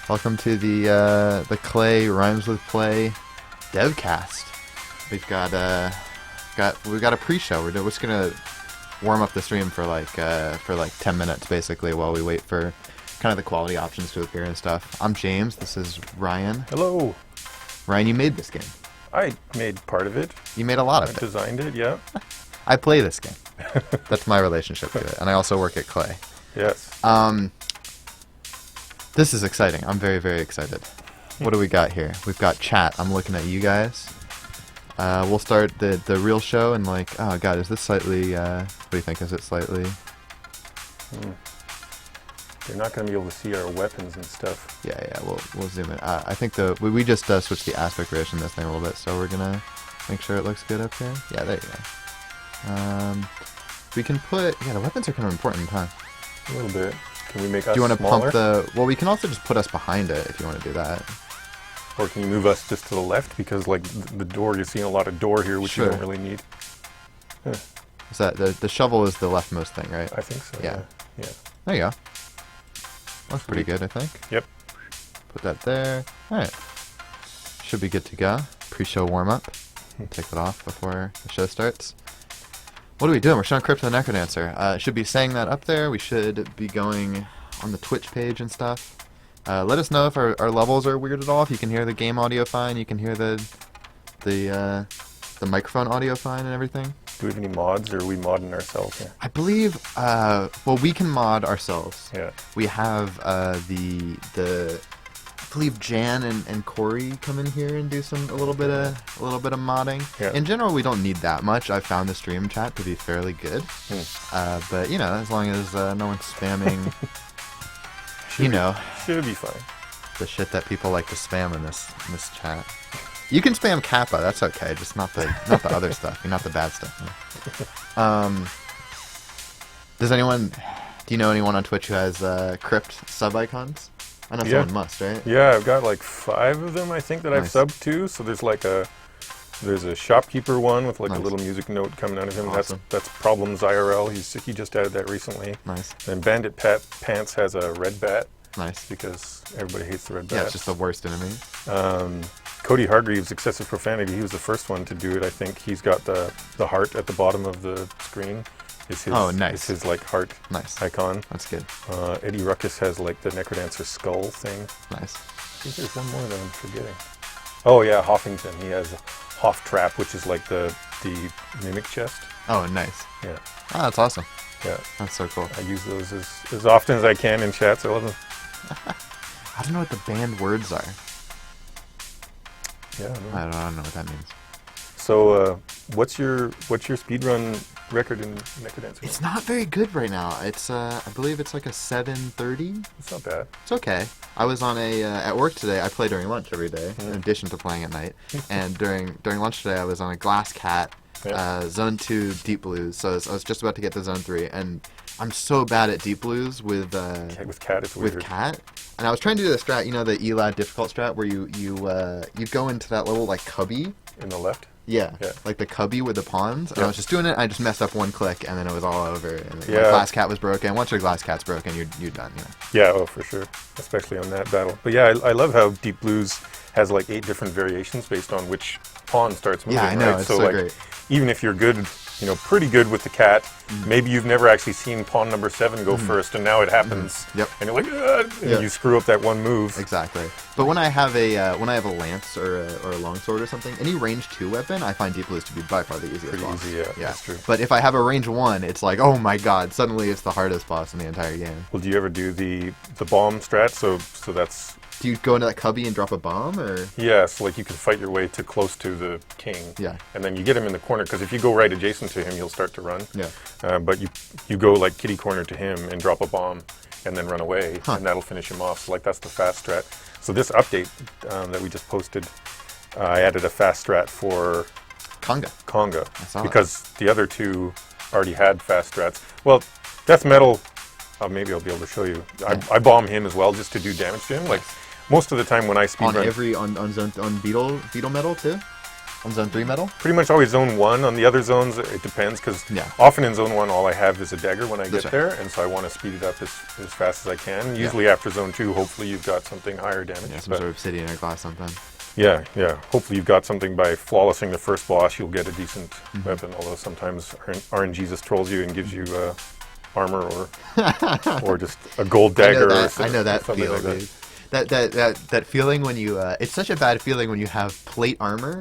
Welcome to the Klei Rhymes with Play Devcast. We've got a pre-show. We're just gonna warm up the stream for like 10 minutes basically while we wait for kind of the quality options to appear and stuff. I'm James. This is Ryan. Hello. Ryan, you made this game. I made part of it. You made a lot of I it. designed it. Yeah. I play this game. That's my relationship to it, and I also work at Klei. Yes. This is exciting. I'm very, very excited. What do we got here? We've got chat. I'm looking at you guys. We'll start the real show and like, oh god, is this slightly, what do you think? Is it slightly? You're not going to be able to see our weapons and stuff. Yeah, we'll zoom in. I think we just switched the aspect ratio in this thing a little bit, so we're gonna make sure it looks good up here. Yeah, there you go. We can put, the weapons are kind of important, huh? A little bit. Can we make us Do you want to smaller? pump the? Well, we can also just put us behind it if you want to do that. Or can you move us just to the left? Because like the door, you're seeing a lot of door here, which Sure. you don't really need. Is that the shovel is the leftmost thing, right? I think so. Yeah. Yeah. There you go. Looks pretty good, I think. Yep. Put that there. Alright. Should be good to go. Pre-show warm-up. Take it off before the show starts. What are we doing? We're showing Crypt of the Necrodancer. Should be saying that up there. We should be going on the Twitch page and stuff. Let us know if our levels are weird at all. If you can hear the game audio fine, you can hear the microphone audio fine and everything. Do we have any mods, or are we modding ourselves here? I believe, well, we can mod ourselves. Yeah. We have I believe Jan and Corey come in here and do a little bit of modding. Yeah. In general, we don't need that much. I found the stream chat to be fairly good, but you know, as long as no one's spamming, Should be fine. the shit that people like to spam in this chat. You can spam Kappa, that's okay. Just not the other stuff. Not the bad stuff. Do you know anyone on Twitch who has Crypt sub icons? I know someone must, right? Yeah, I've got like 5 of them, I think, that I've Nice. subbed to. So there's like there's a shopkeeper one with like Nice. a little music note coming out of him. Awesome. That's Problems IRL. He just added that recently. Nice, And Bandit Pants has a red bat nice. because everybody hates the red bat. Yeah, it's just the worst enemy. Cody Hargreaves, Excessive Profanity, he was the first one to do it, I think. He's got the heart at the bottom of the screen. It's his, Oh, nice. It's his like heart Nice. icon. That's good. Eddie Ruckus has like the Necrodancer skull thing. Nice. I think there's one more that I'm forgetting. Oh yeah, Hoffington. He has Hoff Trap, which is like the mimic chest. Oh, nice. Yeah, Oh, that's awesome. yeah. That's so cool. I use those as often as I can in chats. I love them. I don't know what the banned words are. Yeah. I know. I don't know what that means. So, what's your speedrun record in Necrodancer? It's not very good right now. It's I believe it's like a 7:30. It's not bad. It's okay. I was on at work today. I play during lunch every day, in addition to playing at night. And during lunch today, I was on a Glass Cat, Zone 2 Deep Blues. So I was just about to get to Zone 3, and I'm so bad at Deep Blues with Cat, it's weird. Cat. And I was trying to do the strat, the ELAD difficult strat, where you go into that little like cubby. In the left. Yeah, Yeah. like the cubby with the pawns. And I Yeah. was just doing it. I just messed up one click, and then it was all over. And my Yeah. Glass Cat was broken. Once your Glass Cat's broken, you're done. Yeah, oh for sure, especially on that battle. But yeah, I love how Deep Blues has like 8 different variations based on which pawn starts moving. Yeah, I know, right? it's so like, great. even if you're good, pretty good with the cat, maybe you've never actually seen pawn number 7 go first, and now it happens. Yep. And you're like, "Ugh," and Yep. you screw up that one move. Exactly. But when I have a lance or a longsword or something, any range 2 weapon, I find Deep Blues to be by far the easiest Pretty boss. easy, yeah, that's true. But if I have a range 1, it's like, oh my god, suddenly it's the hardest boss in the entire game. Well, do you ever do the bomb strat? So that's Do you go into that cubby and drop a bomb, or? yeah. So like you can fight your way to close to the king. Yeah. And then you get him in the corner because if you go right adjacent to him, he'll start to run. Yeah. But you go like kitty corner to him and drop a bomb and then run away, Huh. and that'll finish him off. So like that's the fast strat. So this update that we just posted, I added a fast strat for Conga. Conga saw that. because the other 2 already had fast strats. Well, Death Metal, maybe I'll be able to show you. I bomb him as well just to do damage to him. Like most of the time when I speedrun, On Beetle Metal too? On zone 3 metal? Pretty much always zone 1. On the other zones, it depends, because often in zone 1, all I have is a dagger when I get there, and so I want to speed it up as fast as I can. Usually after zone 2, hopefully you've got something higher damage. Yeah, some sort of obsidian or glass something. Yeah. Hopefully you've got something. By flawlessing the first boss, you'll get a decent weapon, although sometimes RNG just trolls you and gives you armor or just a gold dagger. I know that feel, like dude. That feeling when you it's such a bad feeling when you have plate armor,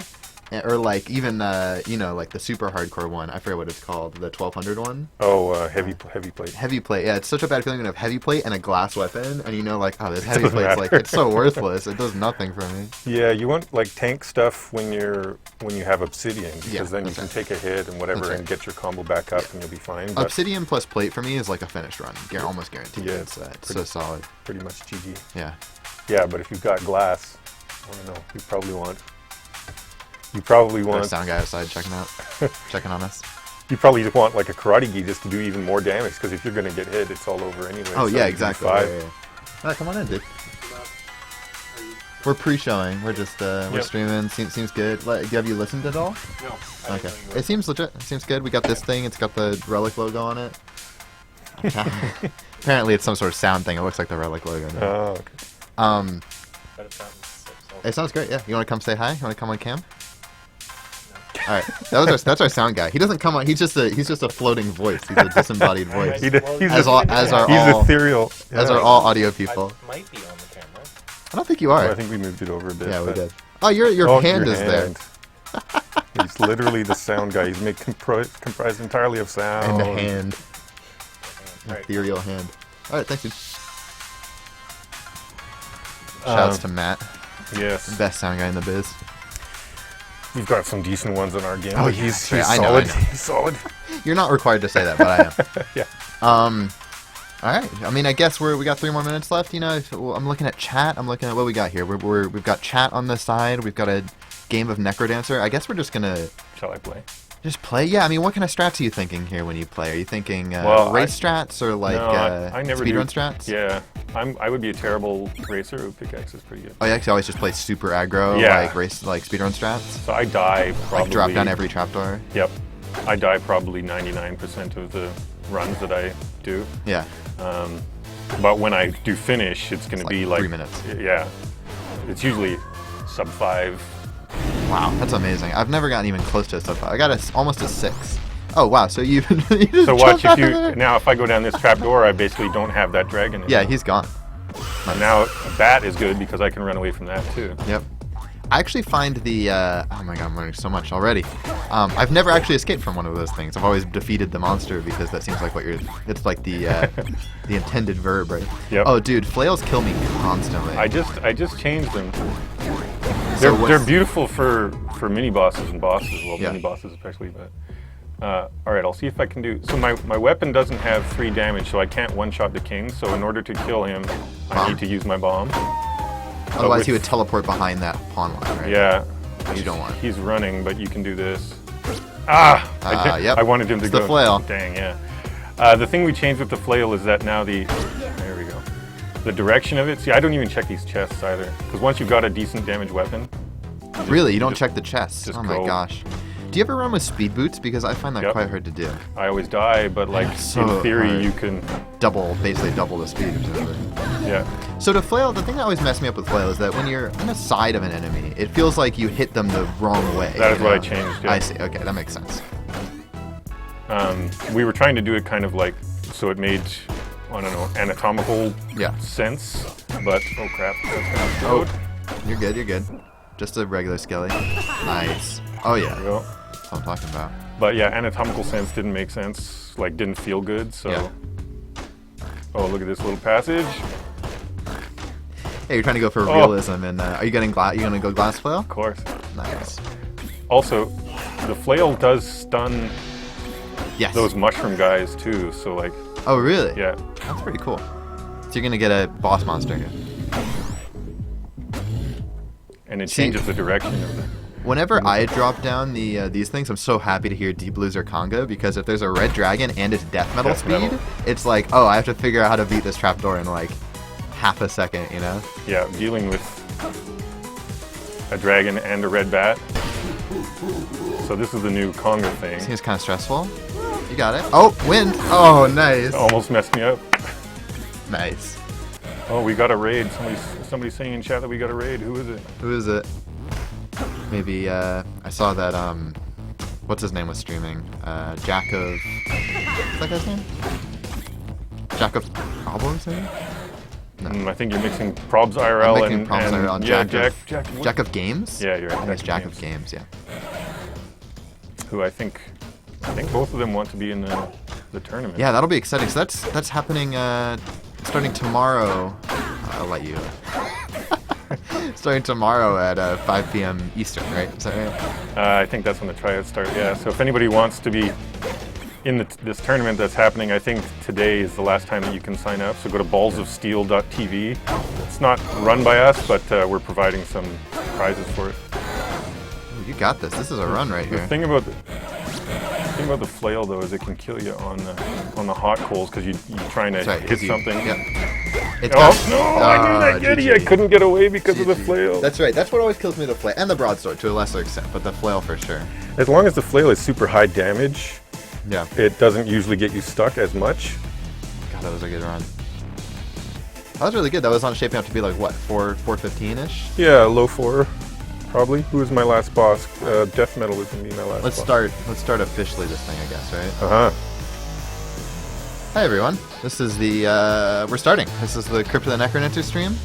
or like even like the super hardcore one. I forget what it's called, the 1200 one. Oh, heavy plate. Heavy plate. Yeah, it's such a bad feeling when you have heavy plate and a glass weapon, and like, oh, this heavy plate's like, it's so worthless. It does nothing for me. Yeah, you want like tank stuff when you have obsidian, because then you can take a hit and whatever and get your combo back up and you'll be fine. But obsidian plus plate for me is like a finished run, almost guaranteed. Yeah, it's so solid. Pretty much GG. Yeah. Yeah, but if you've got glass, I don't know. You probably want. There's a sound guy outside checking on us. You probably just want like a karate gi just to do even more damage, because if you're going to get hit, it's all over anyway. Oh so yeah, exactly. Yeah. Right, come on in, dude. We're pre-showing. We're just we're streaming. Seems good. Have you listened at all? No. Okay. It seems legit. It seems good. We got this thing. It's got the Relic logo on it. Apparently, it's some sort of sound thing. It looks like the Relic logo now. Oh, okay. It sounds great. Yeah. You want to come say hi? You want to come on cam? All right, that's our sound guy. He doesn't come on. He's just a floating voice. He's a disembodied voice. He's ethereal. Yeah. As are all audio people. I might be on the camera. I don't think you are. Oh, I think we moved it over a bit. Yeah, we did. Oh, your hand is there. He's literally the sound guy. He's comprised entirely of sound. And the hand. Ethereal hand. All right, thanks, dude. Shouts to Matt. Yes. Best sound guy in the biz. We've got some decent ones in our game. Oh, he's solid. I know. He's solid. You're not required to say that, but I am. Yeah. All right. I mean, I guess we got 3 more minutes left. You know, I'm looking at chat. I'm looking at what we got here. We've got chat on the side. We've got a game of Necrodancer. I guess we're just gonna. Shall I play? Just play? Yeah. I mean, what kind of strats are you thinking here when you play? Are you thinking race strats or like I never speedrun strats? Yeah. I would be a terrible racer. Ooh, pickaxe is pretty good. Oh, you actually always just play super aggro, like speedrun strats? So I die probably. Like drop down every trapdoor? Yep. I die probably 99% of the runs that I do. Yeah. But when I do finish, it's going to be like 3 minutes. Yeah. It's usually sub 5. Wow, that's amazing. I've never gotten even close to a sub 5. I got almost a 6. Oh wow! So you just so watch if I go down this trapdoor, I basically don't have that dragon anymore. Yeah, he's gone. Nice. Now a bat is good because I can run away from that too. Yep. I actually find the oh my god, I'm learning so much already. I've never actually escaped from one of those things. I've always defeated the monster because that seems like it's like the the intended verb, right? Yep. Oh dude, flails kill me constantly. I just changed them. They're beautiful for mini bosses and bosses, mini bosses especially, but. All right, I'll see if I can do. So my weapon doesn't have 3 damage, so I can't one-shot the king. So in order to kill him, I need to use my bomb. Otherwise, he would teleport behind that pawn line, right? Yeah. You don't want. He's running, but you can do this. Yep. I wanted him to go. The flail. Dang, yeah. The thing we changed with the flail is that now there we go. The direction of it. See, I don't even check these chests either, because once you've got a decent damage weapon. Really, you don't check the chests? Oh my go. gosh. Do you ever run with speed boots? Because I find that quite hard to do. I always die, but like in theory you can basically double the speed or something. Yeah. So to flail, the thing that always messes me up with flail is that when you're on the side of an enemy, it feels like you hit them the wrong way. That is what I changed. Yeah. I see. Okay, that makes sense. We were trying to do it kind of like so it made anatomical sense, but oh crap, that's gonna explode. You're good. You're good. Just a regular skelly. Nice. Oh yeah. There we go. That's what I'm talking about. But yeah, anatomical sense didn't make sense, like didn't feel good, so... Yeah. Oh, look at this little passage. Hey, you're trying to go for realism, and are you gonna go glass flail? Of course. Nice. Also, the flail does stun those mushroom guys too, so like... Oh really? Yeah. That's pretty cool. So you're gonna get a boss monster here. And it changes the direction of the... Whenever I drop down these things, I'm so happy to hear Deep Blue Zirconga, because if there's a red dragon and it's death metal speed, it's like, oh, I have to figure out how to beat this trapdoor in like half a second, you know? Yeah, dealing with a dragon and a red bat. So this is the new conga thing. Seems kind of stressful. You got it. Oh, wind. Oh, nice. Almost messed me up. Nice. Oh, we got a raid. Somebody's saying in chat that we got a raid. Who is it? Who is it? Maybe, I saw that, what's his name was streaming? Jack of... What's that guy's name? Jack of Problems, maybe? No. I think you're mixing Probs IRL and IRL and yeah, Jack of Games? Yeah, you're right. I think it's Jack of Games, yeah. Who I think both of them want to be in the tournament. Yeah, that'll be exciting. So that's happening starting tomorrow. I'll let you. Starting tomorrow at 5 p.m. Eastern, right? Is that right? I think that's when the tryouts start. Yeah. So if anybody wants to be in this tournament that's happening, I think today is the last time that you can sign up. So go to ballsofsteel.tv. It's not run by us, but we're providing some prizes for it. Ooh, you got this. This is a run right here. The thing about the flail though is it can kill you on the hot coals because you're trying to hit something. Yep. I knew that Yeti. I couldn't get away because of the flail. That's right. That's what always kills me, the flail. And the broadsword to a lesser extent, but the flail for sure. As long as the flail is super high damage, yeah, it doesn't usually get you stuck as much. God, that was a good run. That was really good. That was on shaping up to be like, what, 415-ish? Yeah, low 4, probably. Who was my last boss? Death Metal is going to be my last boss. Let's start officially this thing, I guess, right? Uh-huh. Hi everyone, this is we're starting. This is the Crypt of the Necromancer stream.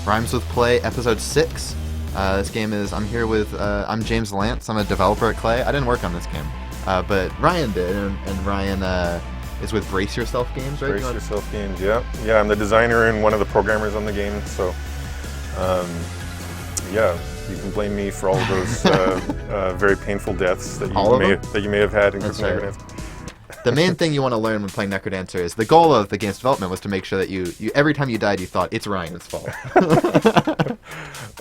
Rhymes with Klei, episode 6. This game is, I'm here with, I'm James Lance, I'm a developer at Klei. I didn't work on this game, but Ryan did, and Ryan is with Brace Yourself Games, right? Brace Yourself Games, yeah. Yeah, I'm the designer and one of the programmers on the game, so, yeah, you can blame me for all of those very painful deaths that you may have had in Crypt of the Necromancer. The main thing you want to learn when playing Necrodancer is the goal of the game's development was to make sure that you every time you died you thought it's Ryan's fault.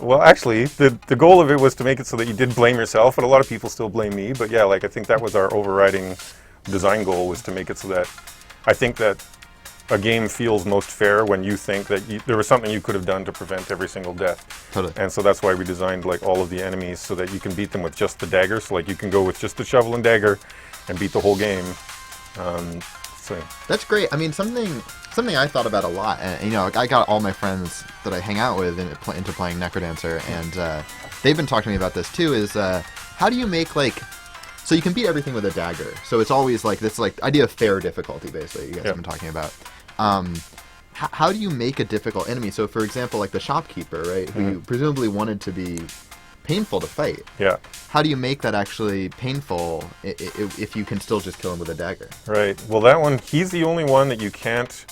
Well, actually, the goal of it was to make it so that you did blame yourself, and a lot of people still blame me. But yeah, like I think that was our overriding design goal, was to make it so that I think that a game feels most fair when you think that there was something you could have done to prevent every single death. Totally. And so that's why we designed like all of the enemies so that you can beat them with just the dagger. So like you can go with just the shovel and dagger and beat the whole game. So that's great. I mean, something I thought about a lot, and you know, I got all my friends that I hang out with into playing Necrodancer, and they've been talking to me about this too. Is how do you make so you can beat everything with a dagger? So it's always like this idea of fair difficulty, basically. You guys have been talking about. How do you make a difficult enemy? So, for example, like the shopkeeper, right, who you presumably wanted to be painful to fight. Yeah. How do you make that actually painful if you can still just kill him with a dagger? Right. Well, that one, he's the only one that you can't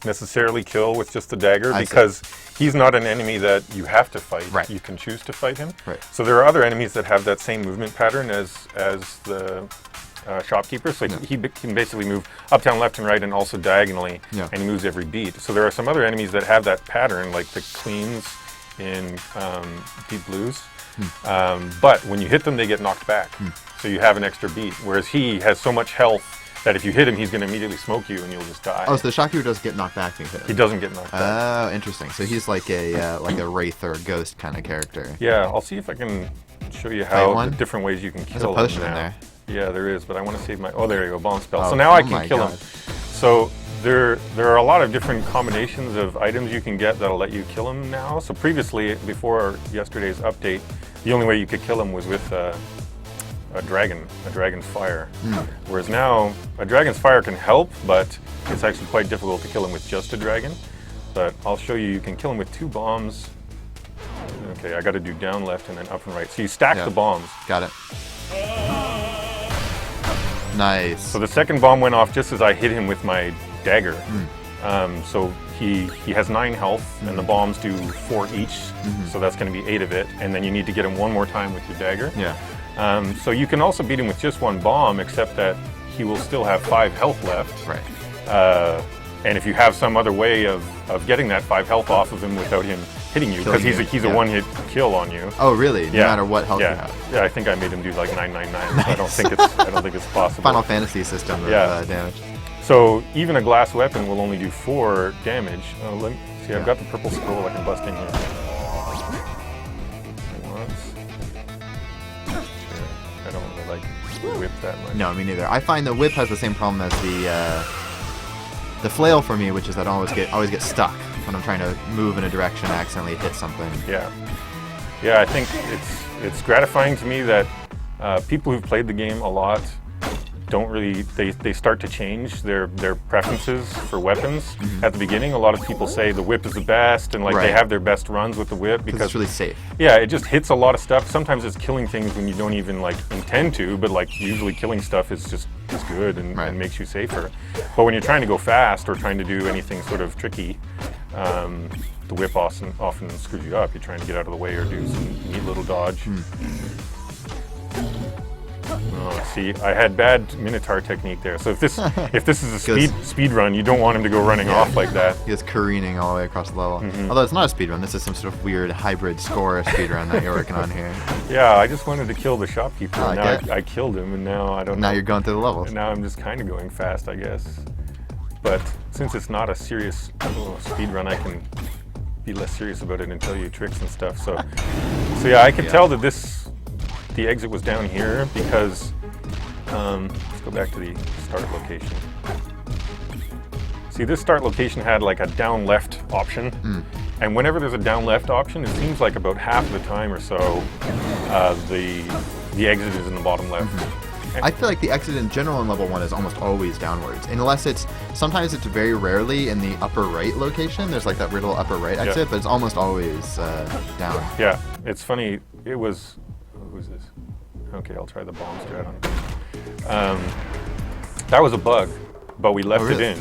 necessarily kill with just the dagger because he's not an enemy that you have to fight. Right. You can choose to fight him. Right. So there are other enemies that have that same movement pattern as the shopkeeper. So he can basically move up, down, left, and right, and also diagonally, and he moves every beat. So there are some other enemies that have that pattern, like the Queens in Deep Blues. But when you hit them, they get knocked back. So you have an extra beat. Whereas he has so much health that if you hit him, he's going to immediately smoke you and you'll just die. Oh, so the shopkeeper does get knocked back when you hit him? He doesn't get knocked back. Oh, interesting. So he's like a wraith or a ghost kind of character. Yeah, I'll see if I can show you how the different ways you can kill him. There's a potion in there. Yeah, there is, but I want to save my... Oh, there you go, bomb spell. So now I can kill him. So there are a lot of different combinations of items you can get that'll let you kill him now. So previously, before yesterday's update, the only way you could kill him was with a dragon's fire. Whereas now, a dragon's fire can help, but it's actually quite difficult to kill him with just a dragon. But I'll show you can kill him with 2 bombs. Okay, I got to do down, left, and then up and right. So you stack the bombs. Got it. Nice. So the second bomb went off just as I hit him with my dagger. So he has 9 health, and the bombs do 4 each. So that's going to be 8 of it. And then you need to get him one more time with your dagger. Yeah. So you can also beat him with just 1 bomb, except that he will still have 5 health left. Right. And if you have some other way of getting that 5 health off of him without him hitting you, because he's a one-hit kill on you. Oh, really? No matter what health you have. Yeah, I think I made him do like 999. Nice. I don't think it's possible. Final Fantasy system of damage. So even a glass weapon will only do 4 damage. Let me see. I've got the purple scroll. I can bust in here. Once. Sure. I don't really like the whip that much. No, me neither. I find the whip has the same problem as the flail for me, which is that I always get stuck when I'm trying to move in a direction and accidentally hit something. Yeah. Yeah, I think it's gratifying to me that people who've played the game a lot don't really, they start to change their preferences for weapons. At the beginning, a lot of people say the whip is the best, and like they have their best runs with the whip because it's really safe. Yeah, it just hits a lot of stuff. Sometimes it's killing things when you don't even like intend to, but like usually killing stuff is good and makes you safer. But when you're trying to go fast or trying to do anything sort of tricky, the whip often screws you up. You're trying to get out of the way or do some neat little dodge. Oh, see, I had bad Minotaur technique there. So if this is a speed run, you don't want him to go running off like that. He is careening all the way across the level. Although it's not a speed run, this is some sort of weird hybrid score speed run that you're working on here. Yeah, I just wanted to kill the shopkeeper. And now I killed him, and now I don't know. Now you're going through the levels. And now I'm just kind of going fast, I guess. But since it's not a serious speed run, I can be less serious about it and tell you tricks and stuff. So yeah, I can tell that the exit was down here because let's go back to the start location. See, this start location had like a down left option, and whenever there's a down left option, it seems like about half of the time or so, the exit is in the bottom left. I feel like the exit in general in level 1 is almost always downwards, unless sometimes it's very rarely in the upper right location. There's like that little upper right exit, but it's almost always down. Yeah, it's funny. It was, who's this? Okay, I'll try the bomb strat on it. That was a bug, but we left it in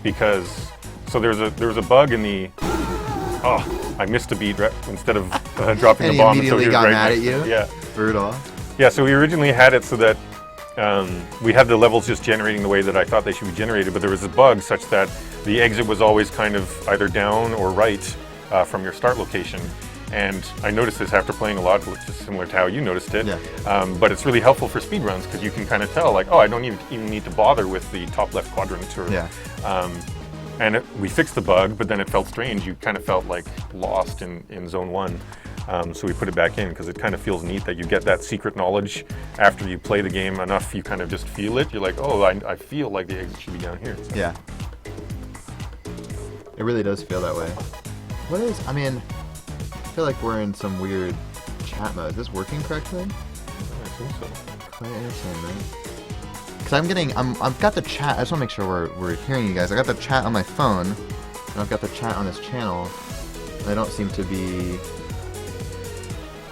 because there was a bug in the. Oh, I missed a beat instead of dropping the bomb. And he immediately got mad at you. Yeah, brutal. Yeah, so we originally had it so that we had the levels just generating the way that I thought they should be generated, but there was a bug such that the exit was always kind of either down or right from your start location. And I noticed this after playing a lot, which is similar to how you noticed it. Yeah. But it's really helpful for speedruns because you can kind of tell, like, oh, I don't even need to bother with the top left quadrant. And we fixed the bug, but then it felt strange. You kind of felt like lost in Zone 1. So we put it back in because it kind of feels neat that you get that secret knowledge after you play the game enough. You kind of just feel it. You're like, oh, I feel like the exit should be down here. So. Yeah. It really does feel that way. I feel like we're in some weird chat mode. Is this working correctly? I think so. Klei Entertainment. Because I've got the chat. I just want to make sure we're hearing you guys. I got the chat on my phone, and I've got the chat on this channel. And they don't seem to be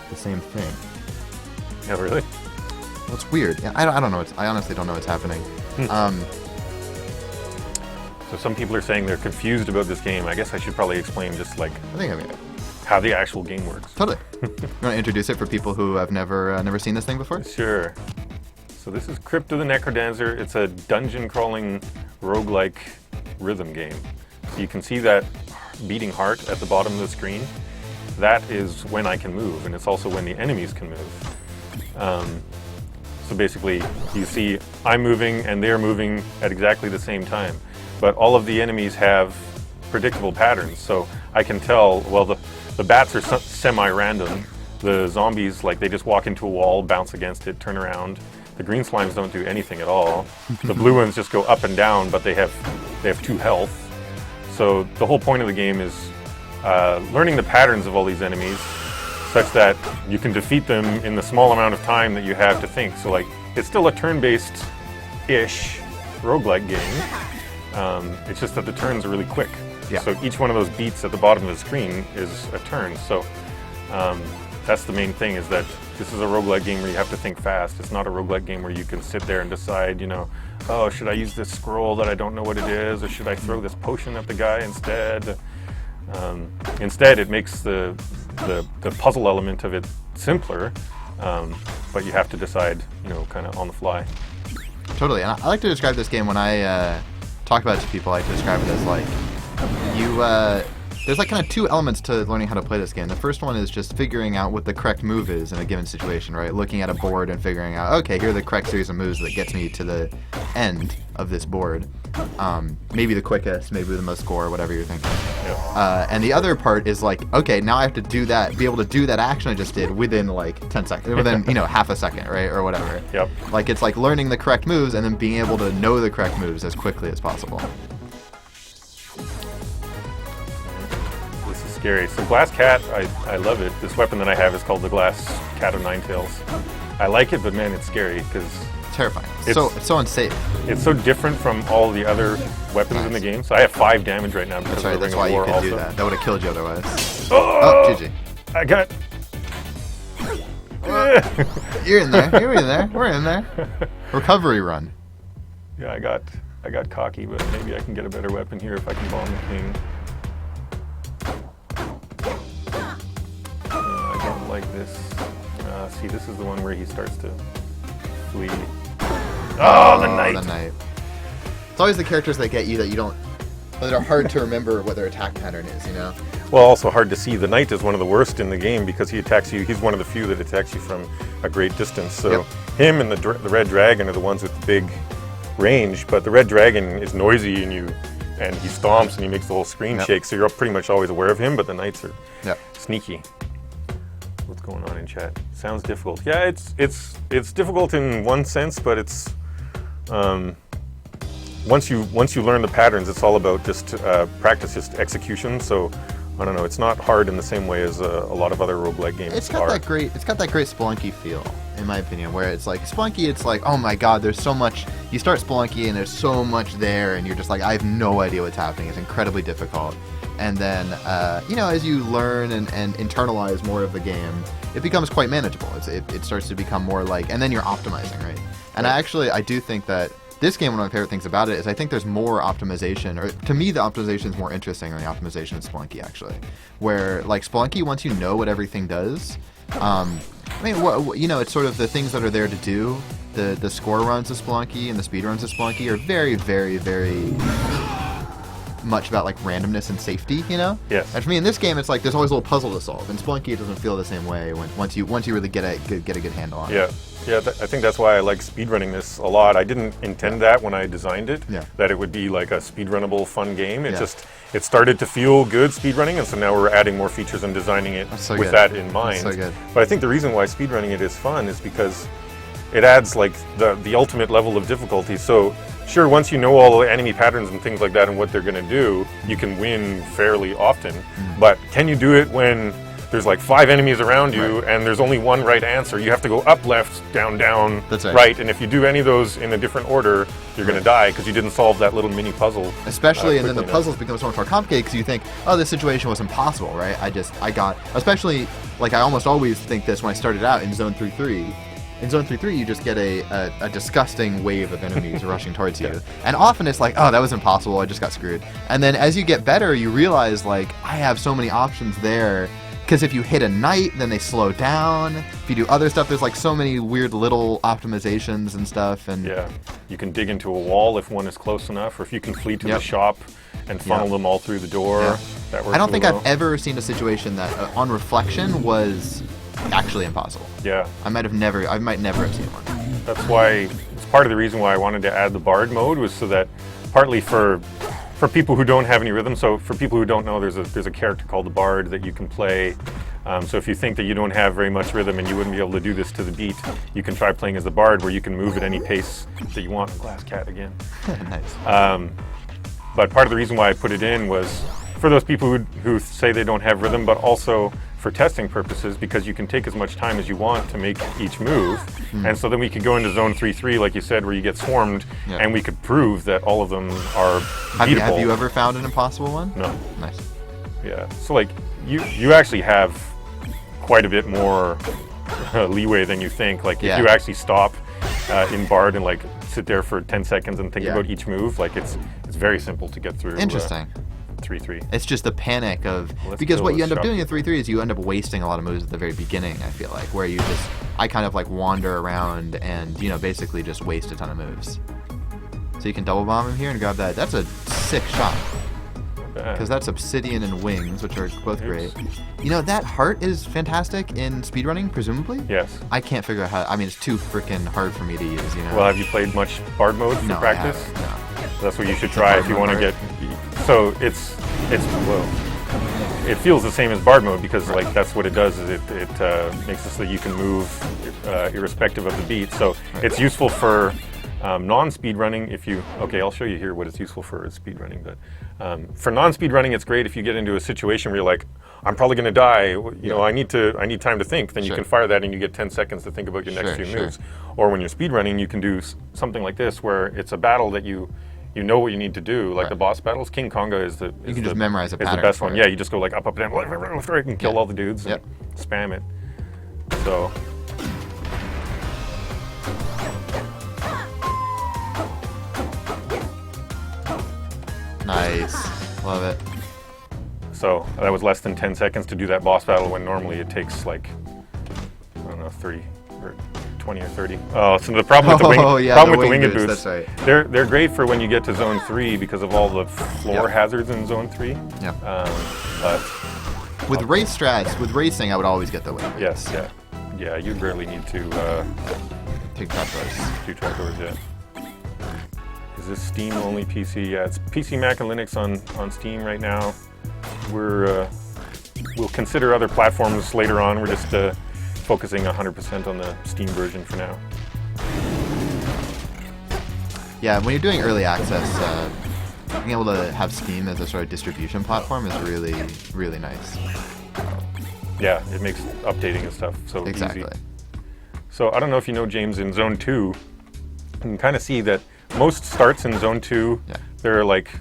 the same thing. Yeah, really? Well, it's weird. Yeah, I don't know. I honestly don't know what's happening. So some people are saying they're confused about this game. I guess I should probably explain just like how the actual game works. Totally. You want to introduce it for people who have never seen this thing before? Sure. So this is Crypt of the Necrodancer. It's a dungeon crawling roguelike rhythm game. So you can see that beating heart at the bottom of the screen. That is when I can move, and it's also when the enemies can move. So basically, you see I'm moving and they're moving at exactly the same time. But all of the enemies have predictable patterns, so I can tell, well, the bats are semi-random. The zombies, like, they just walk into a wall, bounce against it, turn around. The green slimes don't do anything at all. The blue ones just go up and down, but they have 2 health. So the whole point of the game is learning the patterns of all these enemies such that you can defeat them in the small amount of time that you have to think. So, like, it's still a turn-based-ish roguelike game. It's just that the turns are really quick. Yeah. So each one of those beats at the bottom of the screen is a turn. So that's the main thing, is that this is a roguelike game where you have to think fast. It's not a roguelike game where you can sit there and decide, oh, should I use this scroll that I don't know what it is, or should I throw this potion at the guy instead? Instead, it makes the puzzle element of it simpler, but you have to decide, kind of on the fly. Totally. And I like to describe this game when I talk about it to people. I like to describe it as like there's like kind of two elements to learning how to play this game. The first one is just figuring out what the correct move is in a given situation, right? Looking at a board and figuring out, okay, here are the correct series of moves that gets me to the end of this board. Maybe the quickest, maybe the most score, whatever you're thinking. Yeah. And the other part is like, okay, now I have to do that, be able to do that action I just did within like 10 seconds, within, half a second, right? Or whatever. Yep. Like it's like learning the correct moves and then being able to know the correct moves as quickly as possible. Scary. So Glass Cat, I love it. This weapon that I have is called the Glass Cat of Nine Tails. I like it, but man, it's scary because terrifying. It's so unsafe. It's so different from all the other weapons in the game. So I have 5 damage right now. That's right. That's why you could do that. That would have killed you otherwise. Oh, GG. I got. You're in there. You're in there. We're in there. Recovery run. Yeah, I got cocky, but maybe I can get a better weapon here if I can bomb the king. Like this. See, this is the one where he starts to flee. Oh, the knight! The knight. It's always the characters that get you that are hard to remember what their attack pattern is, Well, also hard to see. The knight is one of the worst in the game because he attacks you. He's one of the few that attacks you from a great distance. So him and the red dragon are the ones with the big range, but the red dragon is noisy and he stomps and he makes the whole screen shake, so you're pretty much always aware of him, but the knights are sneaky. What's going on in chat? Sounds difficult. Yeah, it's difficult in one sense, but it's once you learn the patterns, it's all about just practice, just execution. So I don't know. It's not hard in the same way as a lot of other roguelike games. It's got that great Spelunky feel, in my opinion, where it's like Spelunky. It's like, oh my God, there's so much. You start Spelunky and there's so much there, and you're just like, I have no idea what's happening. It's incredibly difficult. And then, as you learn and internalize more of the game, it becomes quite manageable. It starts to become more like, and then you're optimizing, right? And I do think that this game, one of my favorite things about it is I think there's more optimization, or to me, the optimization is more interesting than the optimization of Spelunky, actually. Where, like, Spelunky, once you know what everything does, it's sort of the things that are there to do. The score runs of Spelunky and the speed runs of Spelunky are very, very, very much about like randomness and safety, Yes. And for me in this game, it's like there's always a little puzzle to solve. In Spelunky, it doesn't feel the same way once you really get a good handle on it. Yeah. I think that's why I like speedrunning this a lot. I didn't intend that when I designed it. That it would be like a speedrunnable, fun game. It started to feel good speedrunning, and so now we're adding more features and designing it with that in mind. That's so good. But I think the reason why speedrunning it is fun is because it adds like the ultimate level of difficulty. So sure, once you know all the enemy patterns and things like that and what they're going to do, you can win fairly often. But can you do it when there's like 5 enemies around you and there's only one right answer? You have to go up, left, down, That's right. And if you do any of those in a different order, you're going to die because you didn't solve that little mini puzzle. Especially, and then the puzzles become so much more complicated because you think, oh, this situation was impossible, right? Especially, like I almost always think this when I started out in Zone 3-3. In Zone 3-3, you just get a disgusting wave of enemies rushing towards you. And often it's like, oh, that was impossible, I just got screwed. And then as you get better, you realize, like, I have so many options there. Because if you hit a knight, then they slow down. If you do other stuff, there's like so many weird little optimizations and stuff. And you can dig into a wall if one is close enough, or if you can flee to the shop and funnel them all through the door. That works. I don't think I've ever seen a situation that, on reflection, was actually impossible. I might never have seen one. That's why it's part of the reason why I wanted to add the Bard mode, was so that partly for people who don't have any rhythm. So for people who don't know, there's a character called the Bard that you can play. So if you think that you don't have very much rhythm and you wouldn't be able to do this to the beat, you can try playing as the Bard, where you can move at any pace that you want. Glass Cat again. Nice. But part of the reason why I put it in was for those people who say they don't have rhythm, but also for testing purposes, because you can take as much time as you want to make each move. And so then we could go into Zone 3-3, like you said, where you get swarmed, and we could prove that all of them are beatable. Have you ever found an impossible one? No. Nice. Yeah. So like you actually have quite a bit more leeway than you think. Like if you actually stop in Bard and like sit there for 10 seconds and think about each move, like it's very simple to get through. Interesting. 3-3. It's just the panic of, because what you end up doing in 3-3 is you end up wasting a lot of moves at the very beginning, I feel like, where I kind of like wander around and, basically just waste a ton of moves. So you can double bomb him here and grab that. That's a sick shot. because that's obsidian and wings, which are both great. You know, that heart is fantastic in speedrunning, presumably. Yes. I can't figure out how. I mean, it's too freaking hard for me to use. You know. Well, have you played much Bard mode for No, practice? I haven't, That's what you should try if you want to get. So it's well, it feels the same as Bard mode because like that's what it does. Is it makes it so that you can move irrespective of the beat. So it's useful for non-speed running. If you I'll show you here what it's useful for is speed running. But for non-speed running, it's great if you get into a situation where you're like, I'm probably going to die. You know, I need time to think. Then you can fire that and you get 10 seconds to think about your next few moves. Or when you're speed running, you can do something like this where it's a battle that you know what you need to do. Like the boss battles, King Konga is the you can just memorize the pattern. Is the best one. Yeah, you just go like up, down, left, right, and kill all the dudes. And spam it. So. Nice. Love it. So that was less than 10 seconds to do that boss battle when normally it takes like, I don't know, 30 or 20 or 30. Oh, so the problem with the winged boots, that's right. They're great for when you get to zone 3 because of all the floor hazards in zone 3. Yeah. But with race strats, with racing, I would always get the winged boots. Yes, yeah, you rarely need to take trapdoors. Do trapdoors, yeah. Is this Steam only PC? Yeah, it's PC, Mac, and Linux on Steam right now. We'll consider other platforms later on. We're just focusing 100% on the Steam version for now. Yeah, when you're doing early access, being able to have Steam as a sort of distribution platform is really, really nice. Yeah, it makes updating and stuff so exactly. easy. So I don't know if you know, James, in Zone 2, you can kind of see that most starts in Zone 2, there are like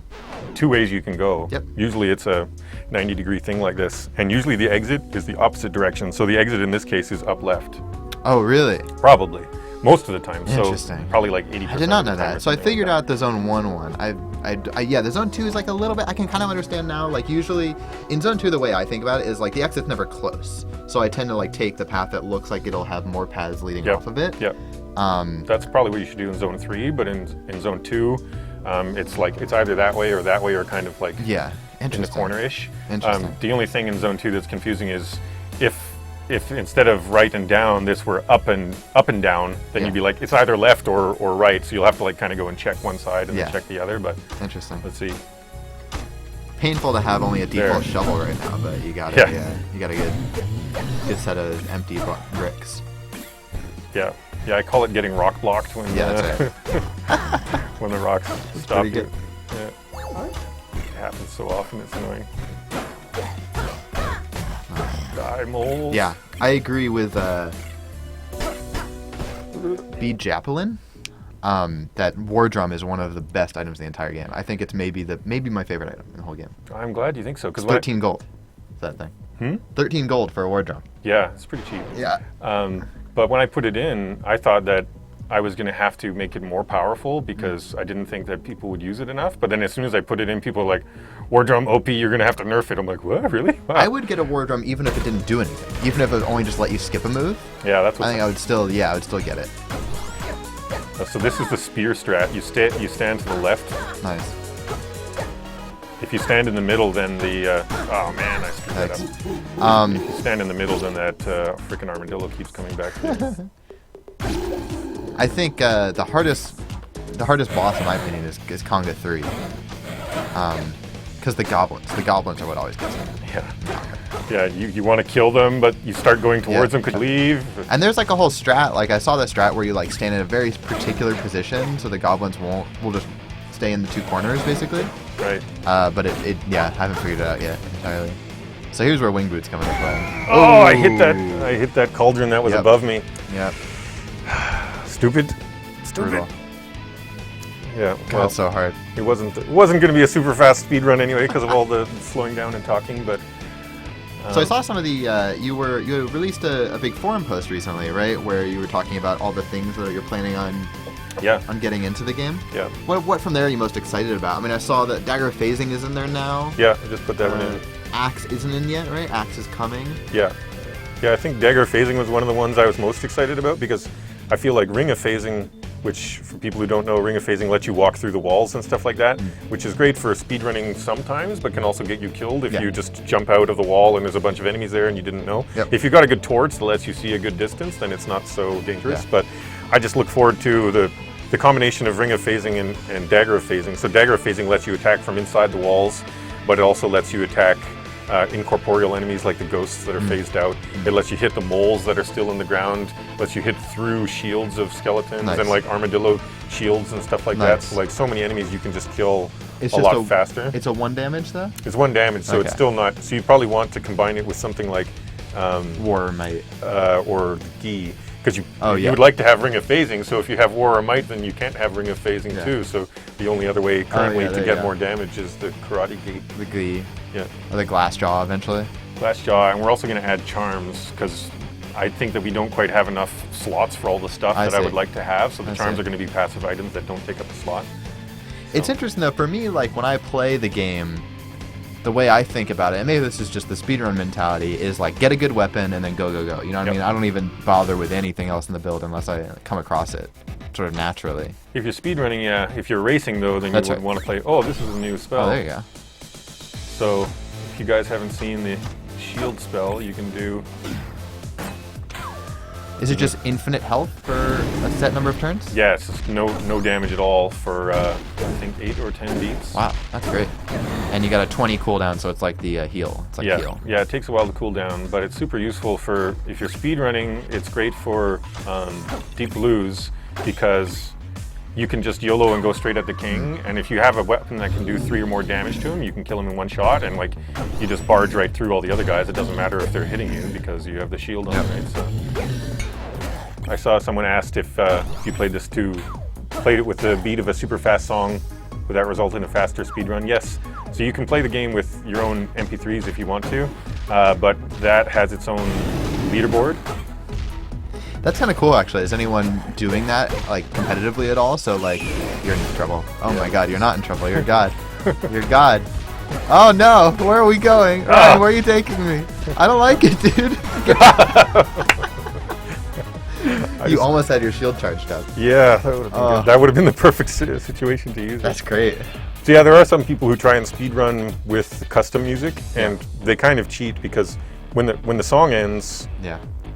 2 ways you can go. Yep. Usually it's a 90-degree thing like this, and usually the exit is the opposite direction. So the exit in this case is up left. Oh, really? Probably. Most of the time. Interesting. So probably like 80%. I did not know that. So I figured out the Zone 1 one. The Zone 2 is like a little bit, I can kind of understand now. Like usually in Zone 2, the way I think about it is like the exit's never close. So I tend to like take the path that looks like it'll have more paths leading off of it. Yep. That's probably what you should do in Zone 3, but in Zone 2, it's like it's either that way or kind of like in the corner-ish. Interesting. The only thing in Zone 2 that's confusing is if instead of right and down, this were up and down, then you'd be like, it's either left or right, so you'll have to like kind of go and check one side and then check the other, but interesting. Let's see. Painful to have only a default shovel right now, but you got you got a good set of empty bricks. Yeah, I call it getting rock blocked when that's right. when the rocks stop you. Good. Yeah. It happens so often, it's annoying. Die, moles. Yeah, I agree with B. Japelin. That War Drum is one of the best items in the entire game. I think it's maybe my favorite item in the whole game. I'm glad you think so. It's 13 gold. Is that thing? 13 gold for a War Drum. Yeah, it's pretty cheap. Yeah. But when I put it in, I thought that I was going to have to make it more powerful because I didn't think that people would use it enough. But then as soon as I put it in, people were like, War Drum OP, you're going to have to nerf it. I'm like, what? Really? Wow. I would get a War Drum even if it didn't do anything. Even if it only just let you skip a move. Yeah, that's what I think I would still get it. So this is the spear strat. You stand to the left. Nice. If you stand in the middle, then the oh man, I screwed that up. If you stand in the middle, then that freaking armadillo keeps coming back to you. I think the hardest boss in my opinion is Konga 3. Because the goblins are what always gets me. Yeah, you want to kill them, but you start going towards them, could leave. And there's like a whole strat. Like I saw the strat where you like stand in a very particular position, so the goblins will just stay in the 2 corners basically. Right. But I haven't figured it out yet entirely. So here's where wing boots come into play. Oh, I hit that cauldron that was above me. Yep. Stupid. Brutal. Yeah, well, it's so hard. It wasn't going to be a super fast speed run anyway because of all the slowing down and talking, but. So I saw some of the you released a big forum post recently, right, where you were talking about all the things that you're planning on getting into the game. Yeah. What from there are you most excited about? I mean, I saw that Dagger of Phasing is in there now. Yeah, I just put that one in. Axe isn't in yet, right? Axe is coming. Yeah. Yeah, I think Dagger of Phasing was one of the ones I was most excited about because I feel like Ring of Phasing which for people who don't know, Ring of Phasing lets you walk through the walls and stuff like that, which is great for speedrunning sometimes, but can also get you killed if you just jump out of the wall and there's a bunch of enemies there and you didn't know. If you've got a good torch that lets you see a good distance, then it's not so dangerous. But I just look forward to the combination of Ring of Phasing and Dagger of Phasing. So Dagger of Phasing lets you attack from inside the walls, but it also lets you attack incorporeal enemies like the ghosts that are phased out. It lets you hit the moles that are still in the ground, lets you hit through shields of skeletons and like armadillo shields and stuff like that. So like so many enemies you can just kill a lot faster. It's a 1 damage though? It's 1 damage, so it's still not, so you probably want to combine it with something like War or Might. Or Gi. Because you would like to have Ring of Phasing, so if you have War or Might, then you can't have Ring of Phasing too. So the only other way currently to get more damage is the Karate Gi. The Gi. Yeah. Or the Glass Jaw eventually. Glass Jaw, and we're also going to add Charms, because I think that we don't quite have enough slots for all the stuff that I would like to have, so the Charms are going to be passive items that don't take up a slot. So. It's interesting though, for me, like when I play the game, the way I think about it, and maybe this is just the speedrun mentality, is like get a good weapon and then go, go, go. You know what I mean? I don't even bother with anything else in the build unless I come across it sort of naturally. If you're speedrunning, if you're racing though, then you would want to play, oh, this is a new spell. Oh, there you go. So if you guys haven't seen the shield spell, you can do... Is it just infinite health for a set number of turns? Yeah, it's just no damage at all for, I think, 8 or 10 beats. Wow, that's great. And you got a 20 cooldown, so it's like the heal. It's like heal. Yeah, it takes a while to cool down, but it's super useful for, if you're speedrunning, it's great for Deep Blues, because you can just YOLO and go straight at the king, and if you have a weapon that can do 3 or more damage to him, you can kill him in 1 shot, and like you just barge right through all the other guys. It doesn't matter if they're hitting you because you have the shield on, right? So I saw someone asked if you played it with the beat of a super fast song, would that result in a faster speed run? Yes. So you can play the game with your own MP3s if you want to, but that has its own leaderboard. That's kind of cool, actually. Is anyone doing that, like, competitively at all? So, like, you're in trouble. Oh my god, you're not in trouble. You're God. You're God. Oh no, where are we going? Ryan, where are you taking me? I don't like it, dude. You almost had your shield charged up. Yeah, that would have been good. That would have been the perfect situation to use it. That's great. So yeah, there are some people who try and speedrun with custom music, and they kind of cheat because when the song ends,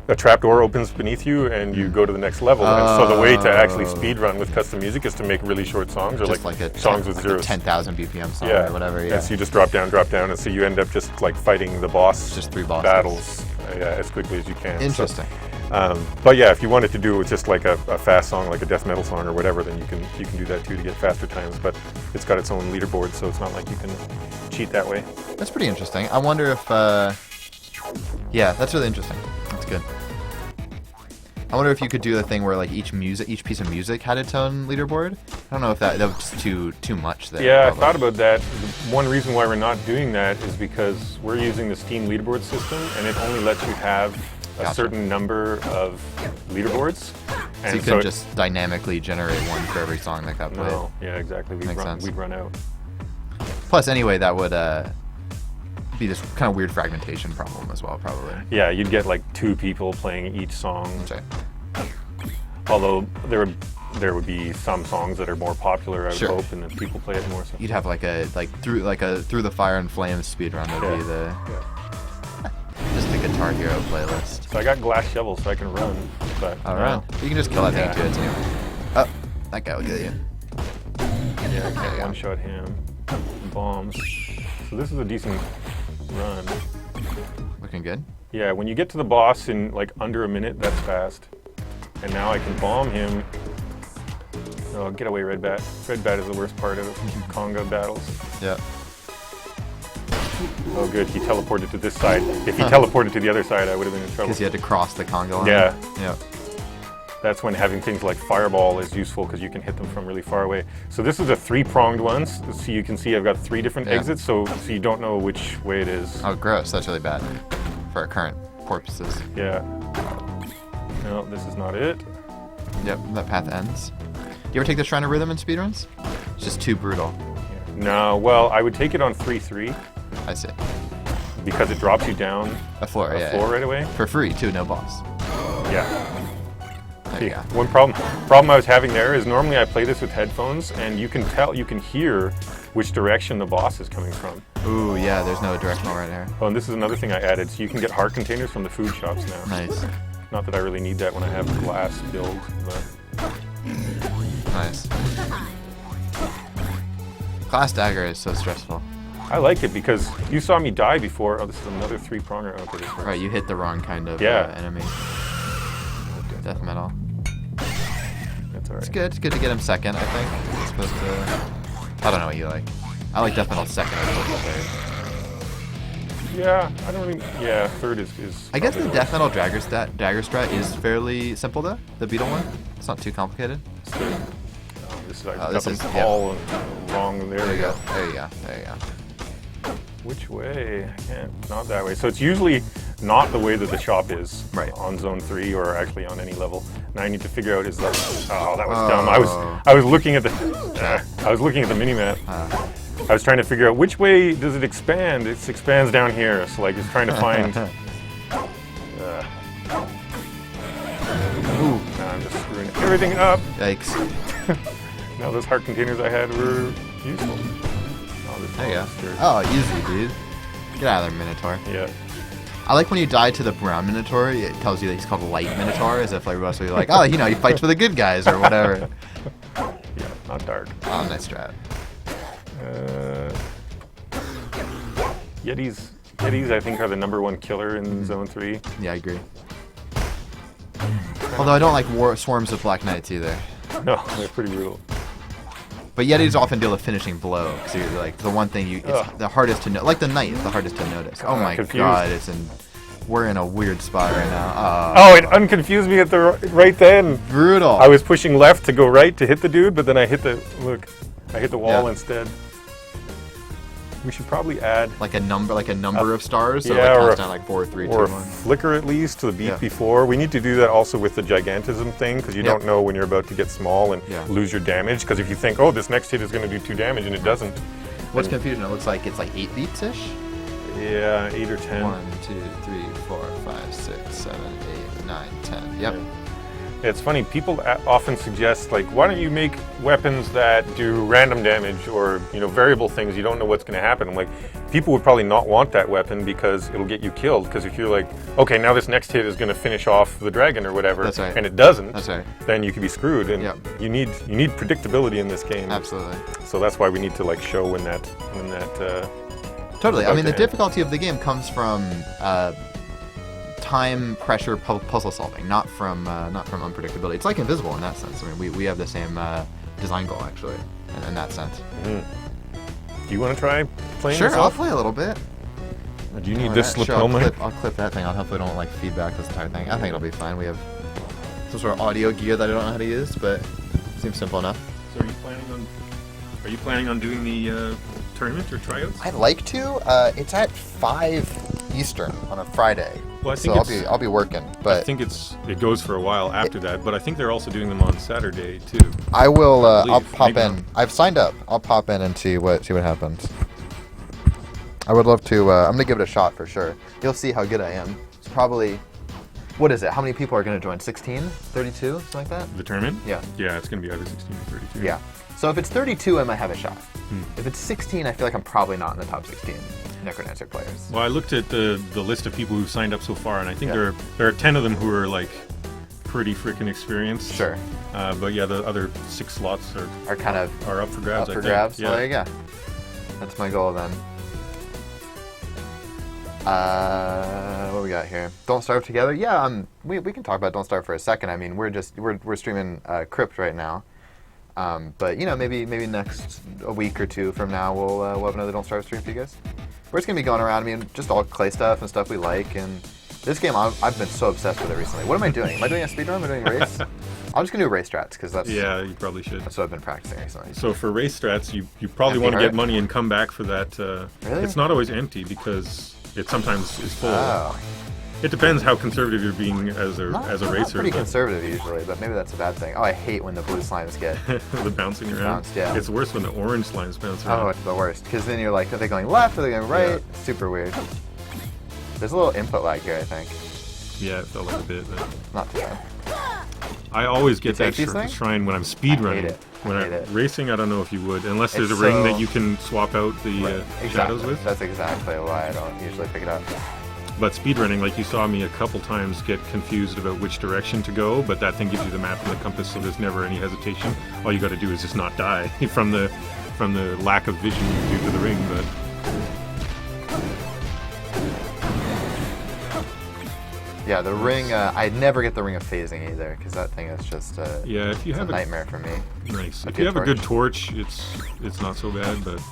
a trapdoor opens beneath you and you go to the next level. And so the way to actually speedrun with custom music is to make really short songs, or just like a songs with zeros. 10,000 BPM song or whatever. And so you just drop down, and so you end up just like fighting the boss. Just 3 bosses. Battles as quickly as you can. Interesting. But yeah, if you wanted to do it with just like a fast song, like a death metal song or whatever, then you can do that too to get faster times. But it's got its own leaderboard, so it's not like you can cheat that way. That's pretty interesting. I wonder if, yeah, that's really interesting. That's good. I wonder if you could do the thing where like each piece of music had its own leaderboard. I don't know if that was too much there. Yeah, probably. I thought about that. One reason why we're not doing that is because we're using the Steam leaderboard system, and it only lets you have a certain number of leaderboards. And so you can just dynamically generate one for every song that got played. No, yeah, exactly. We'd run out. Plus, anyway, that would be this kind of weird fragmentation problem as well, probably. Yeah, you'd get like 2 people playing each song. Okay. Although there would be some songs that are more popular, I would hope, and that people play it more. So. You'd have like a through the fire and flames speedrun. That'd be the just the Guitar Hero playlist. So I got glass shovel, so I can run. But run. You can just kill that thing too. It's anyway. Oh, that guy will get you. Yeah, I can't one-shot him. Bombs. So this is a decent run. Looking good? Yeah, when you get to the boss in like under a minute, that's fast. And now I can bomb him. Oh, get away, Red Bat. Red Bat is the worst part of Conga battles. Yeah. Oh good, he teleported to this side. If he teleported to the other side, I would have been in trouble. Because you had to cross the Conga line? Yeah. Yeah. That's when having things like Fireball is useful, because you can hit them from really far away. So this is a 3-pronged one, so you can see I've got 3 different exits, so you don't know which way it is. Oh, gross. That's really bad for our current purposes. Yeah. No, this is not it. Yep, that path ends. Do you ever take the Shrine of Rhythm in speedruns? It's just too brutal. Yeah. No, well, I would take it on 3-3. I see. Because it drops you down a floor right away. For free, too, no boss. Yeah. There you go. One problem I was having there is normally I play this with headphones, and you can hear which direction the boss is coming from. Ooh, yeah, there's no directional right here. Oh, and this is another thing I added. So you can get heart containers from the food shops now. Nice. Not that I really need that when I have glass build, but... Nice. Glass dagger is so stressful. I like it because you saw me die before. Oh, this is another 3-pronger. Okay, this works. Right, you hit the wrong kind of enemy. Death metal. That's alright. It's good. It's good to get him second, I think. It's supposed to... I don't know what you like. I like death metal second as opposed to third. Yeah, I don't really... Yeah, third is I guess the death metal dagger strat is fairly simple though. The beetle one. It's not too complicated. This is all wrong. There we go. There you go. There you go. Which way? I can't. Not that way. So it's usually not the way that the shop is on zone 3 or actually on any level. Now I need to figure out is that. Oh, that was dumb. I was looking at the. I was looking at the minimap. I was trying to figure out which way does it expand. It expands down here. So like it's trying to find. Ooh, now I'm just screwing everything up. Yikes. Now those heart containers I had were useful. There you go. Oh, easy, dude. Get out of there, Minotaur. Yeah. I like when you die to the brown Minotaur, it tells you that he's called Light Minotaur, as if like everybody will be like, oh, you know, he fights for the good guys or whatever. Yeah, not dark. Oh, nice strat. Yetis, I think, are the #1 killer in Zone 3. Yeah, I agree. Although I don't like swarms of Black Knights either. No, they're pretty brutal. But Yetis often deal a finishing blow, because you're like the one thing it's the hardest to know. Like the Knight is the hardest to notice. Oh my god, we're in a weird spot right now. Oh, it unconfused me at the right then. Brutal. I was pushing left to go right to hit the dude, but then I hit the wall instead. We should probably add like a number of stars. So yeah, like counts down like 4, 3, 2, 1. Or a flicker at least to the beat before. We need to do that also with the gigantism thing because you don't know when you're about to get small and lose your damage. Because if you think, oh, this next hit is going to do 2 damage and it doesn't. What's confusing? It looks like it's like 8 beats ish. Yeah, 8 or 10. 1, 2, 3, 4, 5, 6, 7, 8, 9, 10. Yep. Yeah. It's funny, people often suggest, like, why don't you make weapons that do random damage or, you know, variable things, you don't know what's going to happen. I'm like, people would probably not want that weapon because it'll get you killed. Because if you're like, okay, now this next hit is going to finish off the dragon or whatever, and it doesn't, then you could be screwed. And you need predictability in this game. Absolutely. So that's why we need to, like, show when that totally. I mean, the difficulty of the game comes from time, pressure, puzzle solving, not from unpredictability. It's like Invisible in that sense. I mean, we have the same design goal actually, in that sense. Do you want to try playing? Sure, yourself? I'll play a little bit. Do you need this lipoma? Sure, I'll clip that thing. I'll hopefully don't like feedback this entire thing. I think it'll be fine. We have some sort of audio gear that I don't know how to use, but it seems simple enough. So are you planning on doing the tournament or tryouts? I'd like to. It's at 5 Eastern on a Friday. Well, I think I'll be working, but I think it goes for a while after that. But I think they're also doing them on Saturday too. I will. I'll pop in. I've signed up. I'll pop in and see what happens. I would love to. I'm gonna give it a shot for sure. You'll see how good I am. It's probably. What is it? How many people are gonna join? 16, 32, something like that. The tournament? Yeah. Yeah, it's gonna be either 16 or 32. Yeah. So if it's 32, I might have a shot. If it's 16, I feel like I'm probably not in the top 16 Necrodancer players. Well, I looked at the list of people who've signed up so far, and I think there are 10 of them who are like pretty freaking experienced. Sure. But yeah, the other 6 slots are kind of up for grabs. Up for grabs. Yeah. Well, there you go. That's my goal then. What we got here? Don't Starve together. Yeah. We can talk about Don't Starve for a second. I mean, we're streaming Crypt right now. But you know, maybe next a week or 2 from now we'll have another Don't Starve stream for you guys. We're just gonna be going around. I mean, just all Klei stuff and stuff we like. And this game, I've been so obsessed with it recently. What am I doing? Am I doing a speedrun? Am I doing a race? I'm just gonna do race strats because that's you probably should. That's what I've been practicing recently. So for race strats, you probably want to get money and come back for that. Really? It's not always empty because it sometimes is full. Oh. It depends how conservative you're being as a racer. I'm pretty conservative usually, but maybe that's a bad thing. Oh, I hate when the blue slimes get the bouncing around. It's worse when the orange slimes bounce around. Oh, it's the worst because then you're like, are they going left? Are they going right? Yeah. Super weird. There's a little input lag here, I think. Yeah, it felt like a bit, but not too bad. I always get that take these things? shrine when I'm speed running. When I'm racing, I don't know if you would, unless there's a ring that you can swap out the shadows with. That's exactly why I don't usually pick it up. But speedrunning, like you saw me a couple times get confused about which direction to go, but that thing gives you the map and the compass, so there's never any hesitation. All you got to do is just not die from the lack of vision due to the ring. But yeah, the ring. I never get the ring of phasing either, because that thing is just yeah, if you have a nightmare for me. Nice. If you have a good torch, it's not so bad. But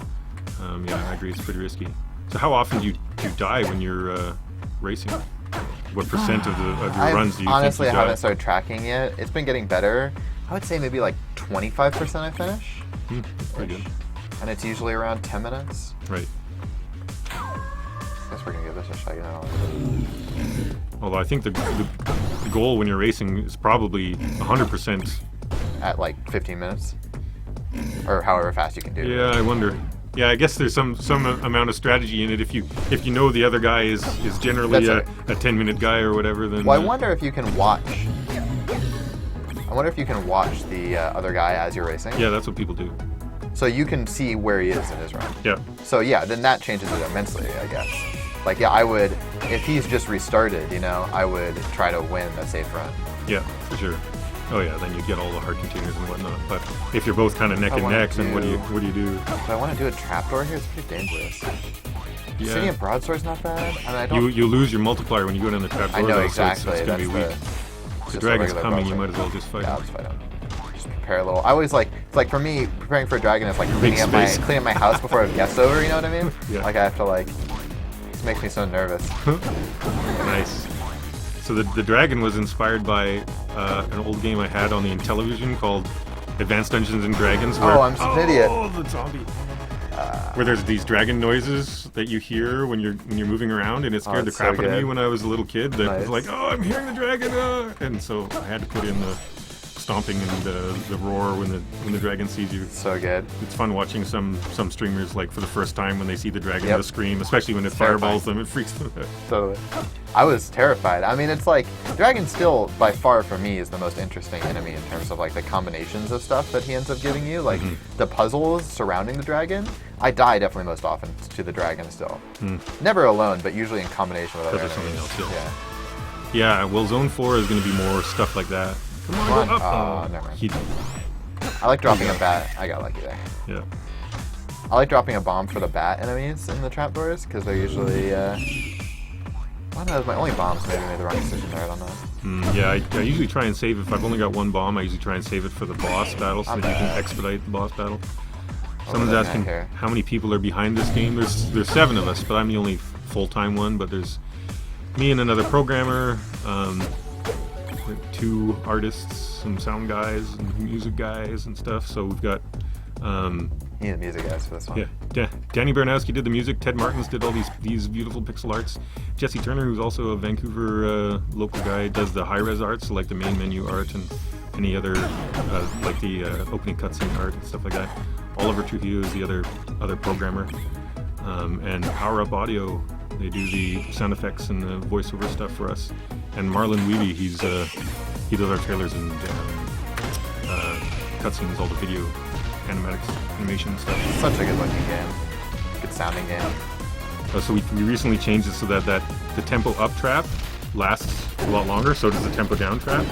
yeah, I agree, it's pretty risky. So how often do you die when you're racing? What percent of your runs do you honestly think you die? haven't started tracking yet. It's been getting better. I would say maybe like 25% I finish. That's pretty good. And it's usually around 10 minutes. Right. I guess we're gonna give this a shot. You know. Although I think the goal when you're racing is probably 100%. At like 15 minutes, or however fast you can do it. Yeah, I wonder. Yeah, I guess there's some amount of strategy in it. If you know the other guy is generally a 10-minute guy or whatever, then. Well, I wonder if you can watch. I wonder if you can watch the other guy as you're racing. Yeah, that's what people do. So you can see where he is in his run. Yeah. So yeah, then that changes it immensely, I guess. Like yeah, I would, if he's just restarted, you know, I would try to win a safe run. Yeah, for sure. Oh yeah, then you get all the heart containers and whatnot. But if you're both kind of neck and neck, then what do you do? But I want to do a trapdoor here. It's pretty dangerous. Yeah. Sitting in broadsword's not bad. I mean, I don't. You lose your multiplier when you go down the trapdoor. I know though, exactly. So it's gonna be weak. The dragon's coming. You might as well just fight. Yeah, I'll just fight him. Just prepare a little. I always like. It's like for me, preparing for a dragon is like cleaning up my house before a guest over. You know what I mean? Yeah. Like I have to like. This makes me so nervous. Nice. So the dragon was inspired by an old game I had on the Intellivision called Advanced Dungeons and Dragons. Where, I'm such an idiot. Oh, the zombie. Where there's these dragon noises that you hear when you're moving around, and it scared the crap out of me when I was a little kid. That was like, oh, I'm hearing the dragon, and so I had to put in the stomping and the roar when the dragon sees you. So good. It's fun watching some streamers, like for the first time when they see the dragon, they'll scream, especially when it fireballs them. It freaks them out. Totally. I was terrified. I mean, it's like dragon still by far for me is the most interesting enemy in terms of like the combinations of stuff that he ends up giving you, like the puzzles surrounding the dragon. I die definitely most often to the dragon still. Never alone, but usually in combination with other enemies. Something else. Yeah. Yeah. Well, Zone 4 is going to be more stuff like that. Come on, go up. Never mind. I like dropping a bat. I got lucky there. Yeah. I like dropping a bomb for the bat enemies in the trapdoors because they're usually. One of those, my only bombs maybe made the wrong decision there. I don't know. Yeah, I usually try and save. If I've only got one bomb, I usually try and save it for the boss battle so that you can expedite the boss battle. Someone's asking how many people are behind this game. There's 7 of us, but I'm the only full-time one. But there's me and another programmer. 2 artists, some sound guys, and music guys and stuff. So we've got. You need the music guys for this one. Yeah, Danny Baranowski did the music. Ted Martins did all these beautiful pixel arts. Jesse Turner, who's also a Vancouver local guy, does the high-res arts, so like the main menu art and any other like the opening cutscene art and stuff like that. Oliver Trujillo is the other programmer, and Power Up Audio. They do the sound effects and the voiceover stuff for us. And Marlon Weeby, he does our trailers and cutscenes, all the video animatics, animation stuff. Such a good looking game. Good sounding game. So we recently changed it so that the tempo up trap lasts a lot longer, so does the tempo down trap.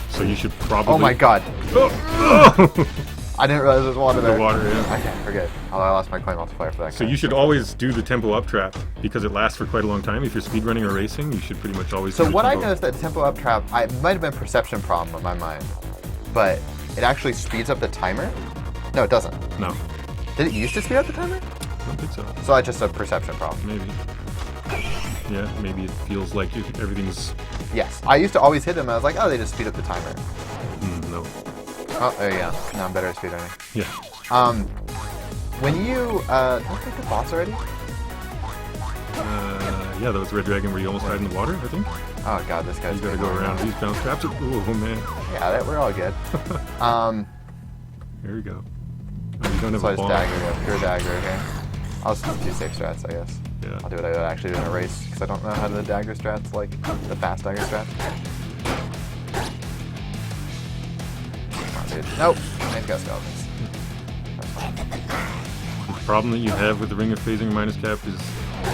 So you should probably... Oh my god. Oh! I didn't realize there was water there. The water, yeah. Okay, forget. I lost my coin multiplier for that. So you should always do the tempo up trap because it lasts for quite a long time. If you're speedrunning or racing, you should pretty much always do the what tempo. I noticed that tempo up trap, it might have been a perception problem in my mind, but it actually speeds up the timer? No, it doesn't. No. Did it used to speed up the timer? I don't think so. So it's just a perception problem. Maybe. Yeah, maybe it feels like everything's... Yes. I used to always hit them and I was like, oh, they just speed up the timer. No. Oh, there you go. Now I'm better at speedrunning. Yeah. When you, did I take the boss already? Yeah, that was Red Dragon where you almost died in the water, I think. Oh god, this guy's... You gotta go around these bounce traps. Oh man. Yeah, we're all good. There we go. Oh, you don't have so a bomb. dagger, yeah, pure dagger here. I'll just do safe strats, I guess. Yeah. I'll do what I would actually do in a race, because I don't know how to do the dagger strats, like the fast dagger strats. on, dude. Nope. They've got skeletons. The problem that you have with the Ring of Phasing minus cap is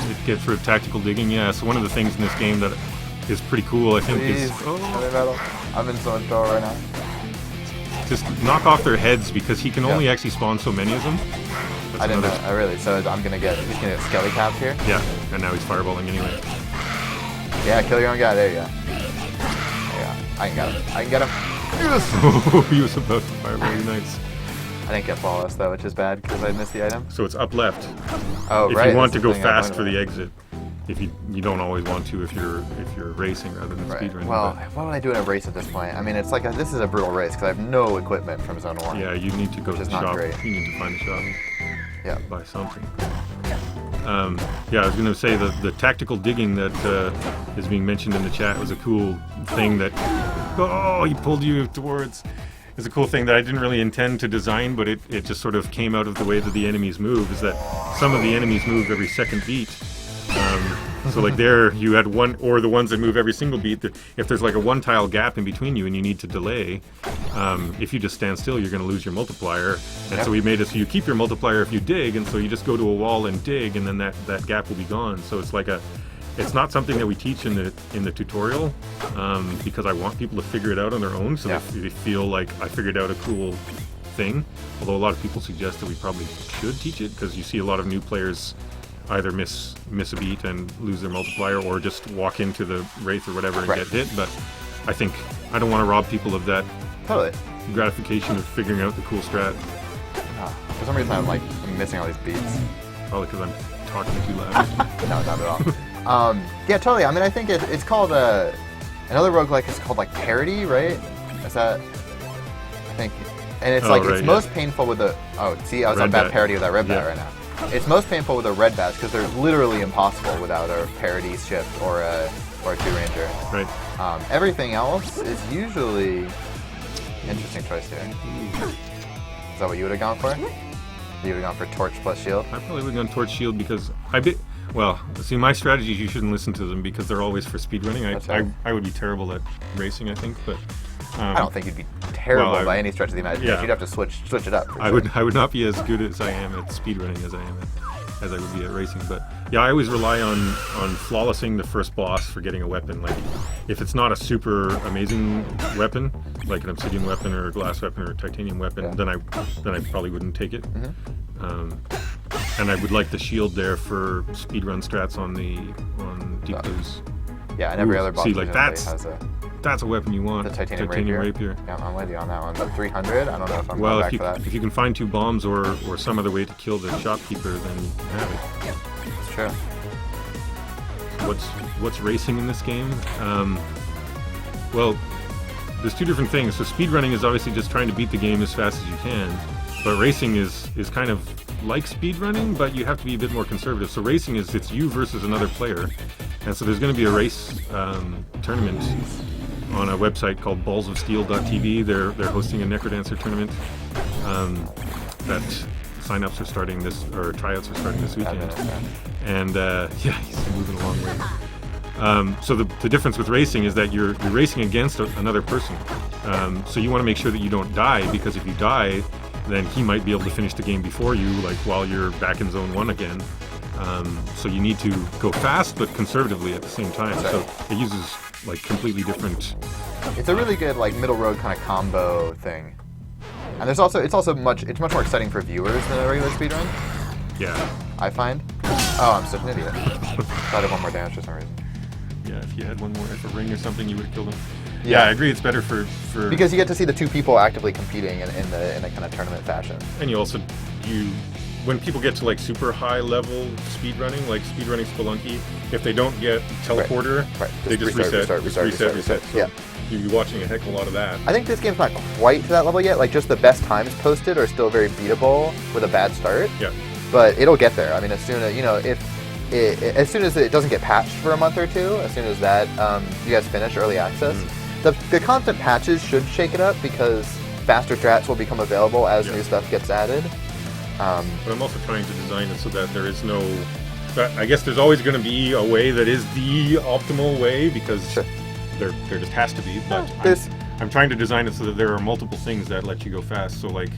it gets rid of tactical digging. Yeah, so one of the things in this game that is pretty cool, I think, is... I'm in so much trouble right now. Just knock off their heads, because he can only actually spawn so many of them. I didn't know. Oh, really? So he's gonna get skelly capped here? Yeah, and now he's fireballing anyway. Yeah, kill your own guy. There you go. I can get him. I can get him. Yes! He was about to fireball. Nice. I didn't get flawless though, which is bad because I missed the item. So it's up left. Oh, if right. you want to go fast for the exit. If you don't always want to if you're racing rather than speedrunning. Well, what would I do in a race at this point? I mean, it's like this is a brutal race because I have no equipment from Zone 1. Yeah, you need to go to the shop. You need to find the shop. Yeah. Buy something. Yeah, I was going to say the tactical digging that is being mentioned in the chat was a cool thing that... Oh, he pulled you towards... It's a cool thing that I didn't really intend to design, but it just sort of came out of the way that the enemies move, is that some of the enemies move every second beat. So like there you had one, or the ones that move every single beat, if there's like a one tile gap in between you and you need to delay, if you just stand still you're going to lose your multiplier, and so we made it so you keep your multiplier if you dig, and so you just go to a wall and dig, and then that gap will be gone. So it's like it's not something that we teach in the tutorial, because I want people to figure it out on their own, so they feel like I figured out a cool thing, although a lot of people suggest that we probably should teach it, because you see a lot of new players either miss a beat and lose their multiplier, or just walk into the wraith or whatever and get hit. But I think I don't want to rob people of that gratification of figuring out the cool strat. For some reason I'm missing all these beats. Probably because I'm talking too loud. No, not at all. Yeah, totally. I mean, I think it's called another roguelike is called like parody, right? Is that? I think, and it's it's most painful with the. Oh, see, I was on bad parody with that red bat right now. It's most painful with the red bats because they're literally impossible without a parody shift or a two-ranger. Right. Everything else is usually interesting choice here. Is that what you would have gone for? You would have gone for torch plus shield? I probably would have gone torch shield because well, see, my strategies, you shouldn't listen to them because they're always for speedrunning. I would be terrible at racing, I think, but... I don't think you'd be terrible by any stretch of the imagination. Yeah. You'd have to switch it up. I would not be as good as I am at speedrunning as I would be at racing. But yeah, I always rely on flawlessing the first boss for getting a weapon. Like if it's not a super amazing weapon, like an obsidian weapon or a glass weapon or a titanium weapon, then I probably wouldn't take it. And I would like the shield there for speedrun strats on deep blues. Yeah, and every other boss has that's a weapon you want. The titanium rapier. Yeah, I'm with you on that one. But 300, I don't know if I'm going back for that. If you can find 2 bombs or some other way to kill the shopkeeper, then you can have it. That's true. So what's racing in this game? Well, there's 2 different things. So speedrunning is obviously just trying to beat the game as fast as you can, but racing is kind of like speedrunning, but you have to be a bit more conservative. So racing it's you versus another player, and so there's going to be a race tournament on a website called ballsofsteel.tv. They're hosting a Necrodancer tournament. That sign-ups are starting tryouts are starting this weekend. And he's moving a long way. So the difference with racing is that you're racing against another person. So you want to make sure that you don't die, because if you die, then he might be able to finish the game before you, like while you're back in zone 1 again. So you need to go fast but conservatively at the same time. So it uses like completely different. It's a really good like middle road kind of combo thing, and it's much more exciting for viewers than a regular speedrun. Yeah, I find. Oh, I'm such an idiot. Thought I had one more damage for some reason. Yeah, if you had one more, if a ring or something, you would have killed him. Yeah, I agree. It's better for because you get to see the 2 people actively competing in a kind of tournament fashion. And you also when people get to like super high level speedrunning, like speedrunning Spelunky, if they don't get teleporter, they just reset. So you'll be watching a heck of a lot of that. I think this game's not quite to that level yet. Like just the best times posted are still very beatable with a bad start. Yeah. But it'll get there. I mean, as soon as as soon as it doesn't get patched for a month or 2, as soon as that you guys finish early access, the constant patches should shake it up because faster strats will become available as new stuff gets added. But I'm also trying to design it so that there is no... I guess there's always going to be a way that is the optimal way, because there just has to be. But I'm trying to design it so that there are multiple things that let you go fast. So like,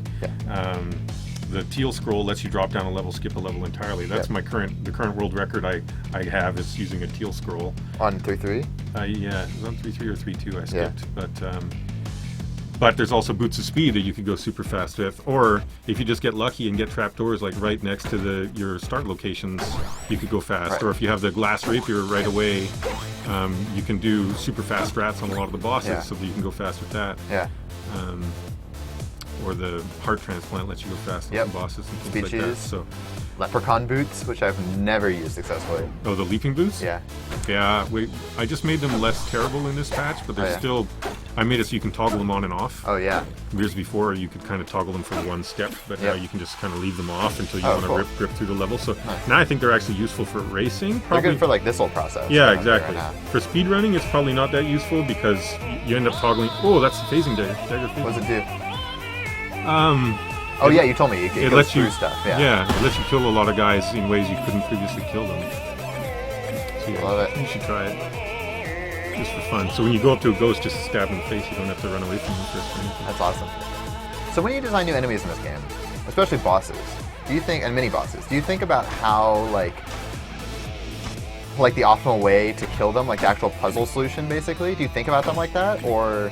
the teal scroll lets you drop down a level, skip a level entirely. That's the current world record I have is using a teal scroll. On 3.3? Yeah, it was on 3.3 or 3.2 I skipped. But there's also boots of speed that you could go super fast with. Or if you just get lucky and get trapdoors like right next to your start locations, you could go fast. Right. Or if you have the glass rapier right away, you can do super fast strats on a lot of the bosses so that you can go fast with that. Yeah. Or the heart transplant lets you go fast on bosses and things like that. So, leprechaun boots, which I've never used successfully. oh, the leaping boots? Yeah. Yeah, I just made them less terrible in this patch, but they're still... I made it so you can toggle them on and off. Oh, yeah. Years before, you could kind of toggle them for one step, but now you can just kind of leave them off until you want to rip through the level. So now I think they're actually useful for racing. They're good for like this whole process. Yeah, exactly. For speedrunning, it's probably not that useful because you end up toggling... Oh, that's the phasing dagger. What does it do? Oh yeah, you told me. It goes through stuff. Yeah, it lets you kill a lot of guys in ways you couldn't previously kill them. So yeah, love it. You should try it. Just for fun. So when you go up to a ghost, just stab in the face. You don't have to run away from them first or anything. That's awesome. So when you design new enemies in this game, especially bosses, do you think, and mini bosses, do you think about how like the optimal way to kill them, like the actual puzzle solution basically? Do you think about them like that? Or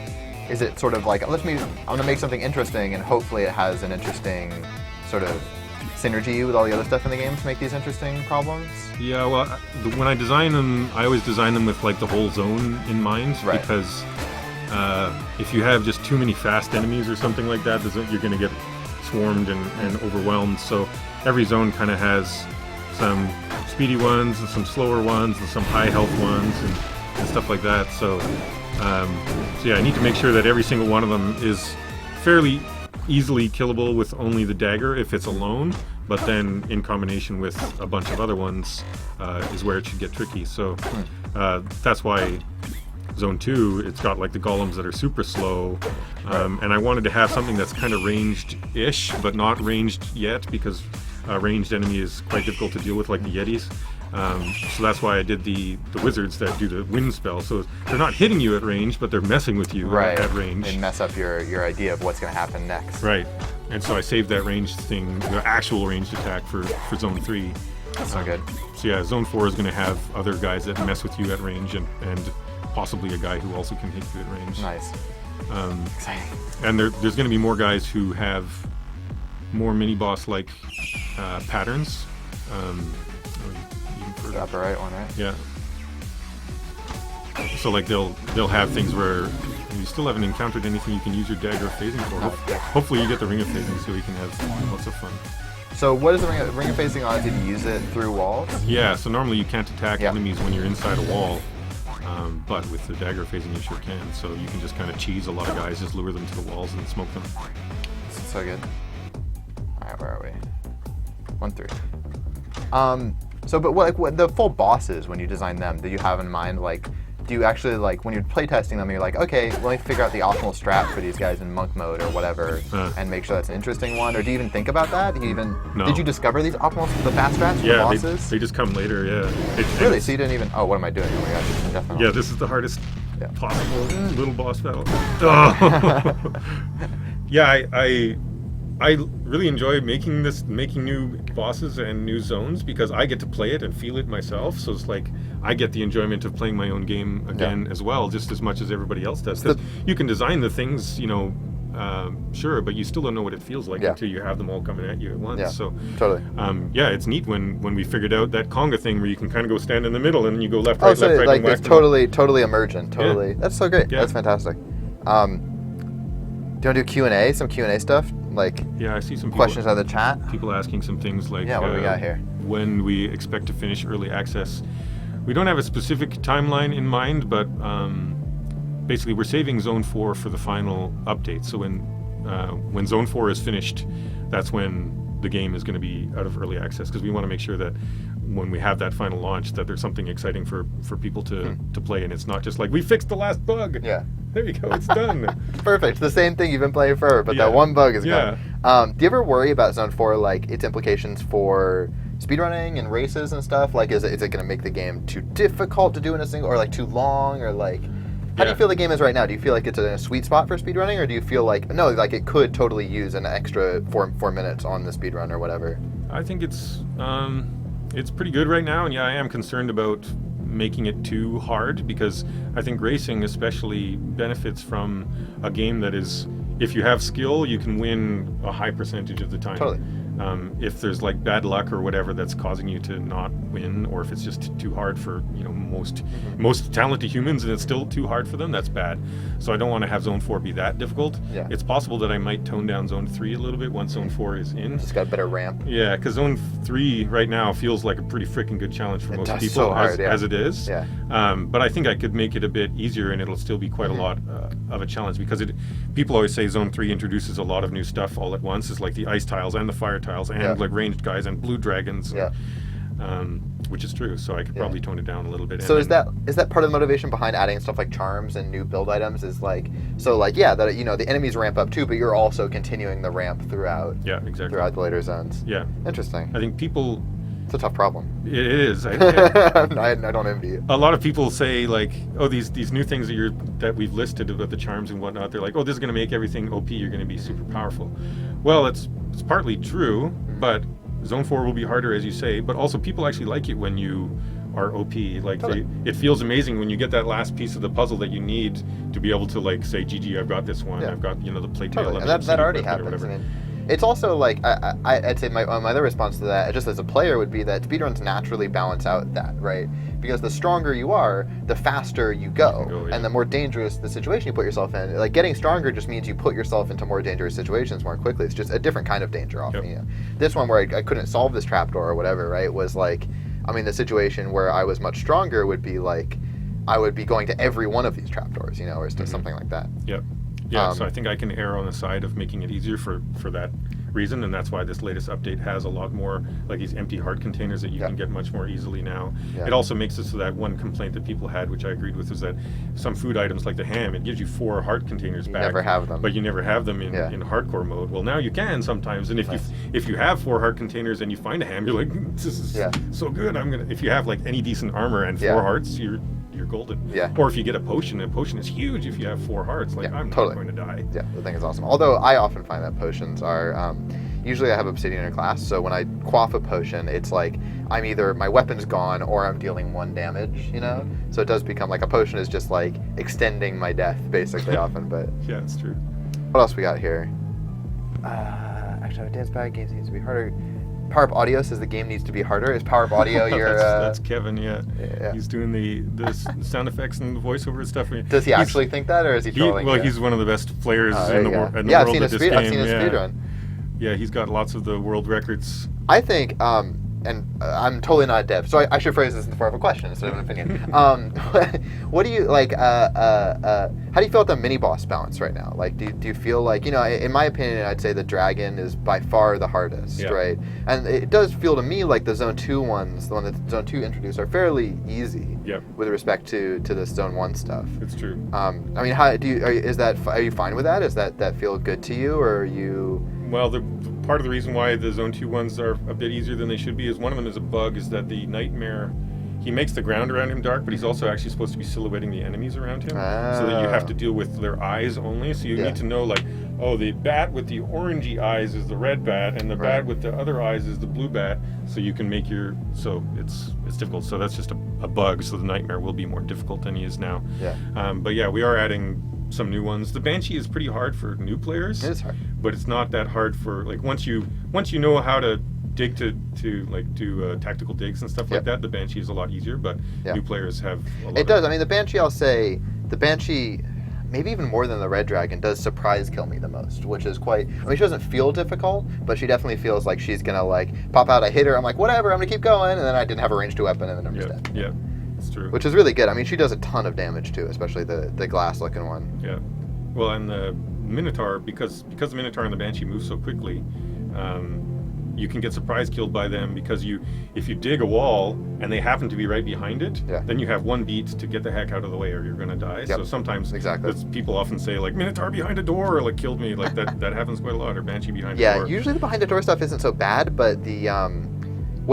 is it sort of like, I'm going to make something interesting and hopefully it has an interesting sort of synergy with all the other stuff in the game to make these interesting problems? Yeah, well, when I design them, I always design them with like the whole zone in mind because if you have just too many fast enemies or something like that, you're going to get swarmed and overwhelmed. So every zone kind of has some speedy ones and some slower ones and some high health ones and stuff like that. So yeah, I need to make sure that every single one of them is fairly easily killable with only the dagger if it's alone, but then in combination with a bunch of other ones is where it should get tricky. So that's why Zone 2, it's got like the golems that are super slow, and I wanted to have something that's kind of ranged-ish, but not ranged yet, because a ranged enemy is quite difficult to deal with, like the Yetis. So that's why I did the wizards that do the wind spell. So they're not hitting you at range, but they're messing with you at range. And mess up your idea of what's going to happen next. Right. And so I saved that ranged thing, the actual ranged attack for Zone 3. That's so good. So yeah, Zone 4 is going to have other guys that mess with you at range and possibly a guy who also can hit you at range. Nice. Exciting. And there's going to be more guys who have more mini-boss-like patterns. The upper right one, right? Yeah. So like they'll have things where you still haven't encountered anything you can use your dagger of phasing for. Hopefully you get the ring of phasing so we can have lots of fun. So what is the ring of phasing on? Did you use it through walls? Yeah, so normally you can't attack enemies when you're inside a wall, but with the dagger phasing you sure can. So you can just kind of cheese a lot of guys, just lure them to the walls and smoke them. This is so good. Alright, where are we? 1-3. So, but what the full bosses, when you design them, do you have in mind, like, do you actually, like, when you're playtesting them, you're like, okay, let me figure out the optimal strat for these guys in monk mode or whatever, and make sure that's an interesting one? Or do you even think about that? No. Did you discover these optimal, the fast strats for bosses? They just come later, yeah. Really? So you didn't even, oh, what am I doing? Oh my gosh, definitely. Yeah, this is the hardest possible little boss battle. Oh. Yeah, I really enjoy making new bosses and new zones because I get to play it and feel it myself. So it's like I get the enjoyment of playing my own game again as well, just as much as everybody else does. Because you can design the things, sure, but you still don't know what it feels like until you have them all coming at you at once. Yeah, so totally. It's neat when we figured out that conga thing where you can kind of go stand in the middle and then you go left, right, left, right, like and whack it's totally emergent. Totally. Yeah. That's so great. Yeah. That's fantastic. Do you want to do Q&A? Some Q&A stuff? Like, I see some questions out of the chat. People asking some things like, what do we got here? When we expect to finish early access. We don't have a specific timeline in mind, but basically we're saving Zone 4 for the final update. So when Zone 4 is finished, that's when the game is going to be out of early access, because we want to make sure that when we have that final launch that there's something exciting for people to play, and it's not just like, we fixed the last bug. Yeah. There you go, it's done. Perfect. The same thing you've been playing forever, but that one bug is gone. Do you ever worry about Zone 4, like its implications for speedrunning and races and stuff? Like, is it going to make the game too difficult to do in a single, or like too long, or like, How do you feel the game is right now? Do you feel like it's in a sweet spot for speedrunning, or do you feel like, no, like it could totally use an extra 4 minutes on the speedrun or whatever? I think it's pretty good right now, and yeah, I am concerned about making it too hard, because I think racing especially benefits from a game that is, if you have skill, you can win a high percentage of the time. Totally. If there's like bad luck or whatever that's causing you to not win, or if it's just too hard for most talented humans and it's still too hard for them, that's bad. So I don't want to have Zone 4 be that difficult. Yeah. It's possible that I might tone down Zone 3 a little bit once Zone 4 is in. It's got a better ramp. Yeah, because Zone 3 right now feels like a pretty freaking good challenge for most people so hard, as it is. Yeah. But I think I could make it a bit easier, and it'll still be quite a lot of a challenge, because people always say Zone 3 introduces a lot of new stuff all at once. It's like the ice tiles and the fire tiles and like ranged guys and blue dragons. Yeah. Which is true, so I could probably tone it down a little bit. So is that part of the motivation behind adding stuff like charms and new build items? Is like, so like, yeah, that the enemies ramp up too, but you're also continuing the ramp throughout. Yeah, exactly. Throughout the later zones. Yeah. Interesting. I think people. It's a tough problem. It is. I don't envy you. A lot of people say like, oh, these new things that we've listed about the charms and whatnot. They're like, oh, this is going to make everything OP. You're going to be super powerful. Well, it's partly true, but Zone 4 will be harder, as you say. But also, people actually like it when you are OP. Like it feels amazing when you get that last piece of the puzzle that you need to be able to like say, GG, I've got this one. I've got the plate tail. And that already happens. It's also like I'd say my other response to that, just as a player, would be that speedruns naturally balance out that, right? Because the stronger you are, the faster you go, and the more dangerous the situation you put yourself in. Like getting stronger just means you put yourself into more dangerous situations more quickly. It's just a different kind of danger often. This one where I couldn't solve this trapdoor or whatever, right? Was like, I mean, the situation where I was much stronger would be like, I would be going to every one of these trapdoors, or something like that. Yep. Yeah, so I think I can err on the side of making it easier for that reason, and that's why this latest update has a lot more like these empty heart containers that you can get much more easily now. It also makes it so that one complaint that people had, which I agreed with, is that some food items like the ham, it gives you 4 heart containers back. You never have them. But you never have them in hardcore mode. Well, now you can sometimes, and if you have 4 heart containers and you find a ham, you're like, this is so good. If you have like any decent armor and 4 hearts, you're golden. Yeah. Or if you get a potion is huge if you have 4 hearts. Like, I'm not going to die. Yeah, the thing is awesome. Although I often find that potions are, usually I have obsidian in class, so when I quaff a potion, it's like I'm either, my weapon's gone or I'm dealing 1 damage, So it does become like a potion is just like extending my death basically often, but. Yeah, it's true. What else we got here? Actually, dance bag games needs to be harder. Power Up Audio says the game needs to be harder. Is Power Up Audio your... that's Kevin, yeah. He's doing the sound effects and the voiceover stuff. Does he actually think that, or is he trolling? He's one of the best players in the world at this game. I've seen a speedrun. Yeah, he's got lots of the world records. I think, and I'm totally not a dev, so I should phrase this in the form of a question instead of an opinion. What do you, like, how do you feel about the mini-boss balance right now? Like, do you feel like, in my opinion, I'd say the dragon is by far the hardest, right? And it does feel to me like the Zone 2 ones, the one that Zone 2 introduced, are fairly easy with respect to this Zone 1 stuff. It's true. I mean, how do you, are you fine with that? Is that feel good to you, or are you... Well, the part of the reason why the Zone 2 ones are a bit easier than they should be is one of them is a bug, is that the Nightmare, he makes the ground around him dark, but he's also actually supposed to be silhouetting the enemies around him, so that you have to deal with their eyes only. So you need to know, like, oh, the bat with the orangey eyes is the red bat, and the bat with the other eyes is the blue bat, so you can make your... So it's difficult. So that's just a bug, so the Nightmare will be more difficult than he is now. But yeah, we are adding some new ones. The Banshee is pretty hard for new players. It is hard, but it's not that hard for, like, once you know how to dig to like do tactical digs and stuff like that. The Banshee is a lot easier, but new players have a lot. It does. I mean, the Banshee, I'll say, the Banshee, maybe even more than the Red Dragon, does surprise kill me the most, which is quite... I mean, she doesn't feel difficult, but she definitely feels like she's gonna, like, pop out. I hit her, I'm like, whatever, I'm gonna keep going, and then I didn't have a ranged weapon, and then I'm just dead. Yeah. It's true. Which is really good. I mean, she does a ton of damage too, especially the glass-looking one. Yeah. Well, and the Minotaur, because the Minotaur and the Banshee move so quickly, you can get surprise killed by them, because if you dig a wall and they happen to be right behind it, then you have 1 beat to get the heck out of the way, or you're going to die. So sometimes people often say, like, Minotaur behind a door, or like killed me, like that happens quite a lot, or Banshee behind a door. Yeah, usually the behind the door stuff isn't so bad, but the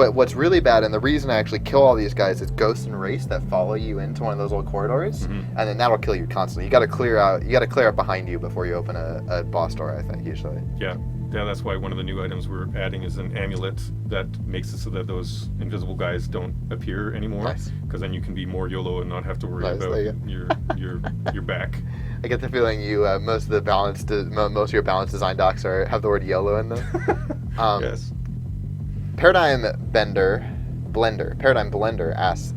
What's really bad, and the reason I actually kill all these guys, is ghosts and wraiths that follow you into one of those little corridors, and then that'll kill you constantly. You got to clear out behind you before you open a boss door, I think, usually. Yeah, that's why one of the new items we're adding is an amulet that makes it so that those invisible guys don't appear anymore. Nice. Because then you can be more YOLO and not have to worry about your back. I get the feeling you most of your balance design docs have the word YOLO in them. Yes. Paradigm Blender asks,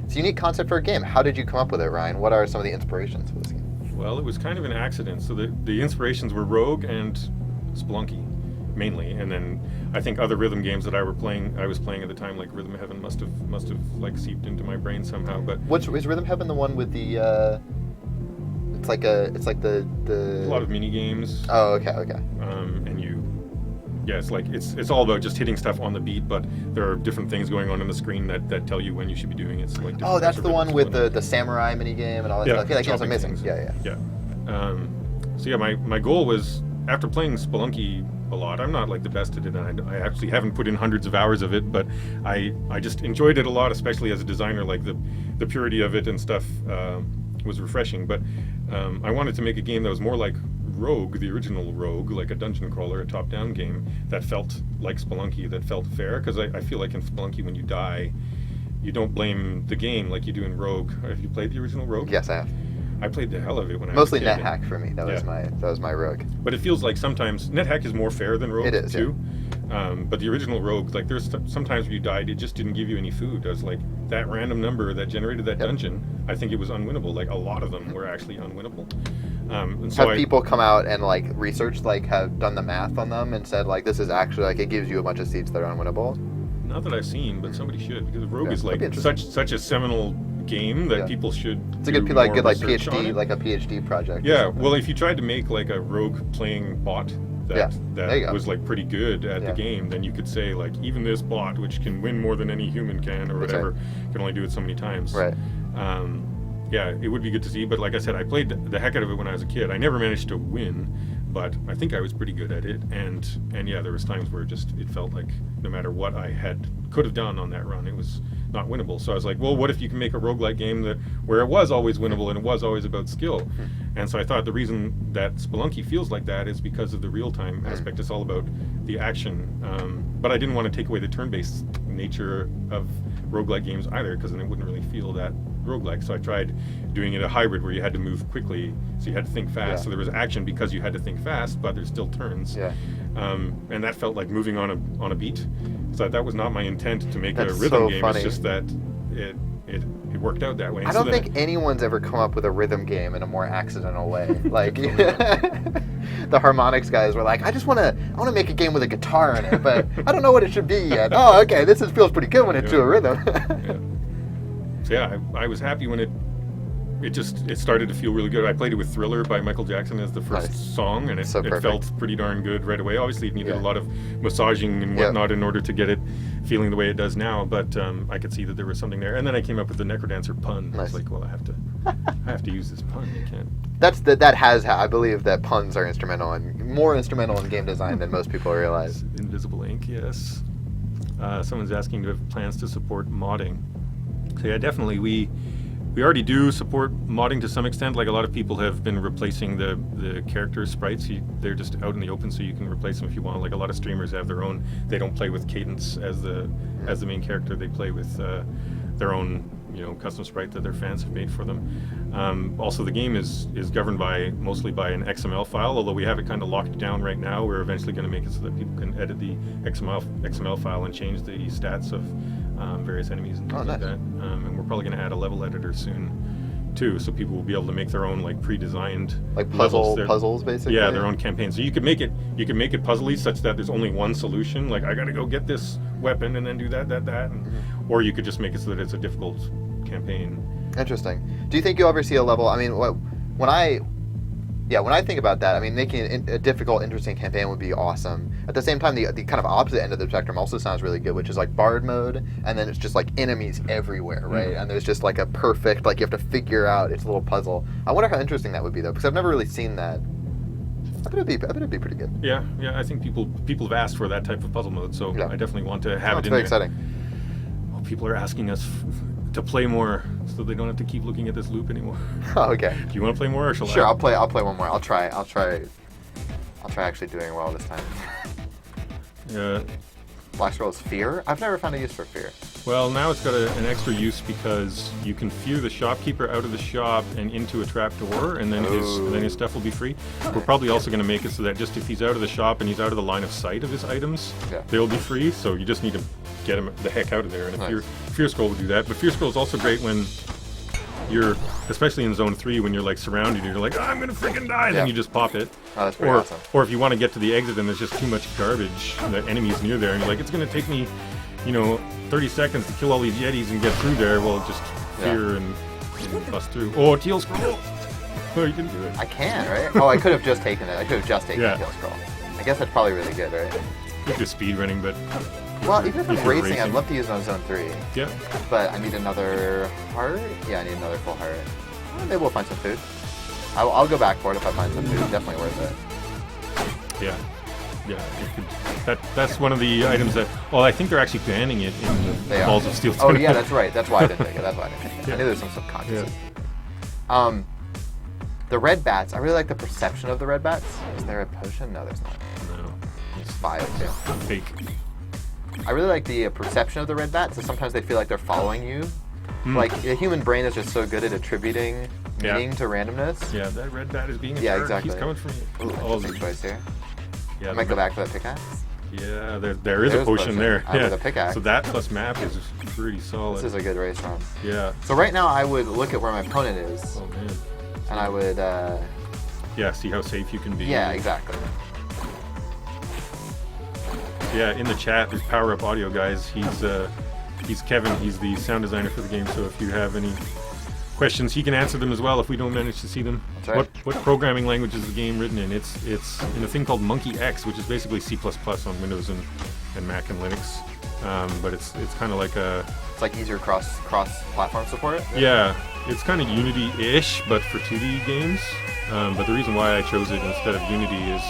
it's a unique concept for a game. How did you come up with it, Ryan? What are some of the inspirations for this game? Well, it was kind of an accident. So the inspirations were Rogue and Spelunky, mainly, and then I think other rhythm games that I was playing at the time, like Rhythm Heaven, must have like seeped into my brain somehow. But is Rhythm Heaven the one with the? It's like the a lot of mini games. Oh, okay. And it's all about just hitting stuff on the beat, but there are different things going on the screen that tell you when you should be doing it. So like that's the one with the samurai mini game and all that stuff. Okay, that game's amazing. Yeah. So yeah, my goal was, after playing Spelunky a lot, I'm not like the best at it, and I actually haven't put in hundreds of hours of it, but I just enjoyed it a lot, especially as a designer. Like the purity of it and stuff was refreshing. But I wanted to make a game that was more like Rogue, the original Rogue, like a dungeon crawler, a top-down game that felt like Spelunky, that felt fair. Because I feel like in Spelunky, when you die, you don't blame the game like you do in Rogue. Have you played the original Rogue? Yes, I have. I played the hell of it when I was mostly a kid. NetHack for me. That was my Rogue. But it feels like sometimes NetHack is more fair than Rogue. It is, too. Yeah. But the original Rogue, like there's sometimes when you died, it just didn't give you any food. I was like, that random number that generated that dungeon, I think it was unwinnable. Like a lot of them were actually unwinnable. And so have people come out and like researched, like have done the math on them and said like this is actually like it gives you a bunch of seats that are unwinnable? Not that I've seen, but somebody should, because Rogue is like such a seminal game that people should. It's a good PhD, like a PhD project. Yeah, well, if you tried to make like a Rogue playing bot that was like pretty good at the game, then you could say like even this bot, which can win more than any human can or whatever, can only do it so many times. Right. Yeah, it would be good to see, but like I said, I played the heck out of it when I was a kid. I never managed to win, but I think I was pretty good at it, and yeah, there was times where it felt like no matter what I could have done on that run, it was not winnable. So I was like, well, what if you can make a roguelike game where it was always winnable and it was always about skill? And so I thought the reason that Spelunky feels like that is because of the real-time aspect. It's all about the action, but I didn't want to take away the turn-based nature of roguelike games either, because then it wouldn't really feel that roguelike. So I tried doing it a hybrid where you had to move quickly, so you had to think fast. So there was action because you had to think fast, but there's still turns. And that felt like moving on a beat. So that was not my intent to make a rhythm game. Funny. It's just that it worked out that way. I don't think anyone's ever come up with a rhythm game in a more accidental way. Like the harmonics guys were like, I want to make a game with a guitar in it, but I don't know what it should be yet. Oh, okay, this feels pretty good when it's to a rhythm. So yeah, I was happy when it started to feel really good. I played it with Thriller by Michael Jackson as the first song, and it felt pretty darn good right away. Obviously, it needed a lot of massaging and whatnot in order to get it feeling the way it does now, but I could see that there was something there. And then I came up with the Necrodancer pun. I was like, well, I have to use this pun. You can't. I believe that puns are more instrumental in game design than most people realize. Invisible ink, yes. Someone's asking to have plans to support modding. So yeah, definitely we already do support modding to some extent. Like a lot of people have been replacing the character sprites. They're just out in the open, so you can replace them if you want. Like a lot of streamers have their own. They don't play with Cadence as the main character. They play with their own custom sprite that their fans have made for them. Also, the game is governed mostly by an XML file. Although we have it kind of locked down right now, we're eventually going to make it so that people can edit the XML file and change the stats of various enemies and things like that. And we're probably going to add a level editor soon too, so people will be able to make their own like pre-designed puzzles basically. Yeah, their own campaigns. So you can make it puzzly such that there's only one solution. Like I got to go get this weapon and then do that, and, or you could just make it so that it's a difficult campaign. Interesting. Do you think you'll ever see a level? I mean, when I think about that, I mean, making a difficult, interesting campaign would be awesome. At the same time, the kind of opposite end of the spectrum also sounds really good, which is like Bard mode, and then it's just like enemies everywhere, right? And there's just like a perfect, like you have to figure out its little puzzle. I wonder how interesting that would be, though, because I've never really seen that. it'd be pretty good. Yeah, I think people have asked for that type of puzzle mode, so I definitely want to have it in very there. Exciting. Well, people are asking us to play more, so they don't have to keep looking at this loop anymore. Oh, okay. Do you want to play more, or shall I? Sure, I'll play one more. I'll try actually doing well this time. Yeah. Black Scroll is fear? I've never found a use for fear. Well, now it's got an extra use because you can fear the shopkeeper out of the shop and into a trap door, and then his stuff will be free. We're probably also going to make it so that just if he's out of the shop and he's out of the line of sight of his items, they'll be free. So you just need to get him the heck out of there. And if your Fear Scroll will do that. But Fear Scroll is also great when you're, especially in Zone 3, when you're like surrounded, you're like, I'm going to freaking die, then you just pop it. Oh, that's pretty awesome. Or if you want to get to the exit and there's just too much garbage, the enemy's near there, and you're like, it's going to take me, 30 seconds to kill all these Yetis and get through there. Well, just fear and bust through. Oh, Teal Scroll! Oh, you can do it. I can, right? Oh, I could have just taken it. I could have just taken the Teal Scroll. I guess that's probably really good, right? You're just speed running, but... Well, even if I'm racing, I'd love to use it on Zone 3. Yeah. But I need another heart? Yeah, I need another full heart. Well, maybe we'll find some food. I'll go back for it if I find some food. Definitely worth it. Yeah. Yeah, that's one of the items that... Well, I think they're actually banning it in the Balls of Steel. Oh, yeah, that's right. That's why I didn't take it. I knew there was some subconscious. Yeah. The red bats, I really like the perception of the red bats. Is there a potion? No, there's not. No. It's fire, too. Fake. I really like the perception of the red bats, so sometimes they feel like they're following you. Like, the human brain is just so good at attributing meaning to randomness. Yeah, that red bat is being a jerk. Exactly. He's coming for me. Ooh, that's a big choice here. Yeah, I might go back for that pickaxe. Yeah, there is a potion there. Yeah, the pickaxe. So that plus map is pretty solid. This is a good race run. Yeah. So right now I would look at where my opponent is. Oh man. And I would. Yeah, see how safe you can be. Yeah, exactly. Yeah, in the chat, there's Power Up Audio guys. He's Kevin. He's the sound designer for the game. So if you have any questions, he can answer them as well if we don't manage to see them. That's right. What programming language is the game written in? It's in a thing called Monkey X, which is basically C++ on Windows and Mac and Linux. But it's kind of like a... It's like easier cross-platform support? Yeah, it's kind of Unity-ish, but for 2D games. But the reason why I chose it instead of Unity is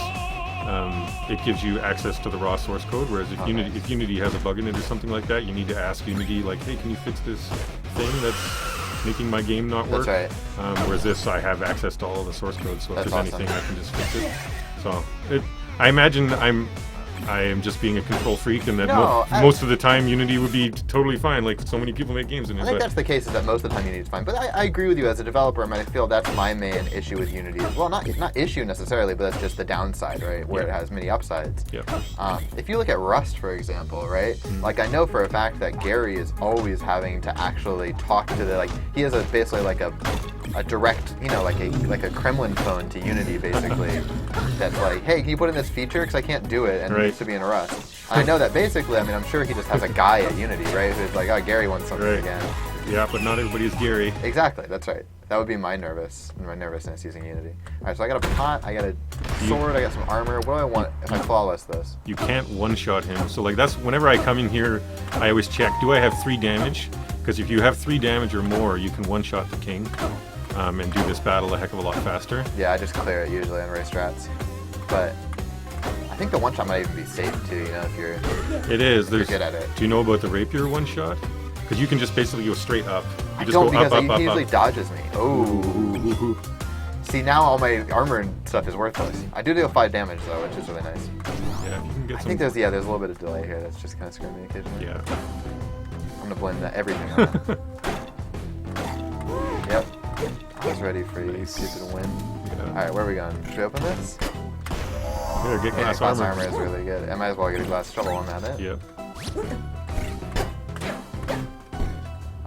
it gives you access to the raw source code, whereas if Unity has a bug in it or something like that, you need to ask Unity, like, hey, can you fix this thing that's making my game not work? That's right. Whereas this, I have access to all of the source code, so if That's there's awesome. anything, I can just fix it. So I imagine I am just being a control freak, and that most of the time Unity would be totally fine. Like so many people make games in it. I think that's the case, is that most of the time Unity's fine. But I agree with you as a developer. I feel that's my main issue with Unity. Well, not issue necessarily, but that's just the downside, right? Where it has many upsides. Yeah. If you look at Rust, for example, right? Like I know for a fact that Gary is always having to actually talk to the he has basically like a direct, like a Kremlin phone to Unity, basically. That's like, hey, can you put in this feature? Because I can't do it, and it needs to be in Rust. I know that basically, I'm sure he just has a guy at Unity, right? Who's like, oh, Gary wants something again. Yeah, but not everybody is Gary. Exactly, that's right. That would be my nervousness using Unity. All right, so I got a pot, I got a sword, I got some armor. What do I want if I flawless this? You can't one-shot him. So that's whenever I come in here, I always check, do I have 3 damage? Because if you have 3 damage or more, you can one-shot the king. And do this battle a heck of a lot faster. Yeah, I just clear it usually on race strats. But I think the one-shot might even be safe too, if you're good at it. Do you know about the rapier one-shot? Because you can just basically go straight up. I don't, because he usually dodges me. Oh. See, now all my armor and stuff is worthless. I do deal 5 damage though, which is really nice. Yeah, you can get I think there's a little bit of delay here that's just kind of screwing me occasionally. Yeah. I'm gonna blame everything on that. Yep. I was ready for you to win. Yeah. Alright, where are we going? Should we open this? Here, get glass armor. Glass armor is really good. I might as well get a glass shovel on that. Yep.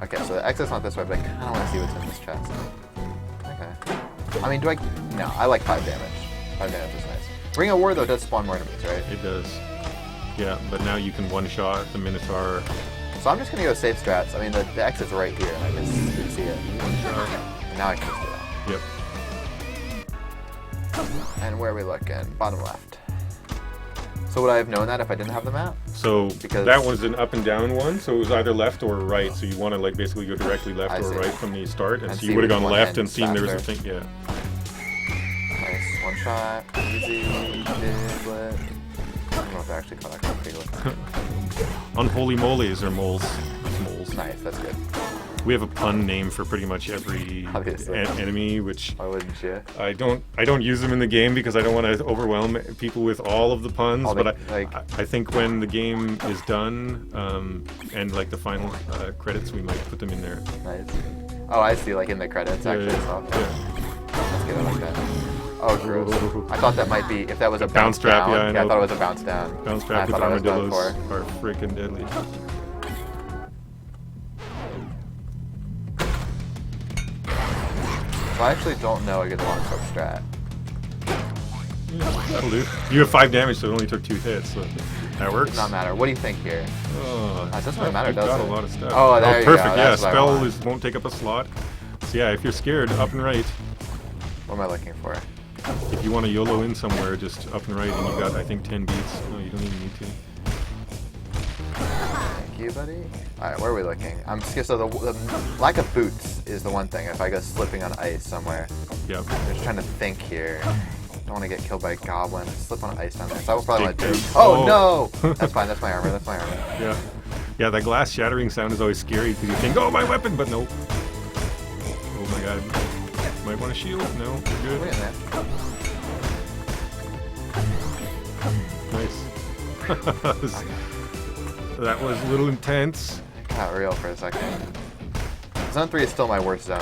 Okay, so the exit's not this way, but I kind of want to see what's in this chest. Okay. No, I like 5 damage. 5 damage is nice. Ring of War, though, does spawn more enemies, right? It does. Yeah, but now you can one-shot the Minotaur. So I'm just going to go safe strats. The exit's right here, and I can see it. Now I can just do that. Yep. And where are we looking? Bottom left. So would I have known that if I didn't have the map? So that one's an up and down one, so it was either left or right. So you want to basically go directly left or right from the start, and so you would have gone left and seen there was a thing. Yeah. Nice. One shot, easy, piglet. I don't know if they actually call that piglet. Unholy moles or moles. Moles. Nice, that's good. We have a pun name for pretty much every enemy, which why wouldn't you? I don't use them in the game because I don't want to overwhelm people with all of the puns. But I think when the game is done and like the final credits, we might put them in there. Nice. Oh, I see. Like in the credits, actually. Yeah. So, let's get it like that. Oh, gross. I thought that might be if that was a bounce trap. Down. Yeah, I thought it was a bounce down. Bounce trap with armadillos are freaking deadly. I actually don't know a good long sword strat. Yeah, that'll do. You have 5 damage, so it only took 2 hits, so that works. Does not matter. What do you think here? Oh, it doesn't really matter, does got it? A lot of stuff. Oh, there you go. Perfect. That's Yeah, spell won't take up a slot. So yeah, if you're scared, up and right. What am I looking for? If you want to YOLO in somewhere, just up and right, and you got I think 10 beats. No, you don't even need to. Thank you, buddy. Alright, where are we looking? I'm scared. So the lack of boots is the one thing. If I go slipping on ice somewhere. Yep. I'm just trying to think here. Don't want to get killed by a goblin. Slip on ice down there. So I will probably want to do. Oh no! That's fine. That's my armor. That's my armor. Yeah. Yeah, that glass shattering sound is always scary because you think, oh, my weapon, but nope. Oh my god. Might want a shield? No, you're good. Wait a minute. Nice. That was a little intense. Got real for a second. Zone 3 is still my worst zone.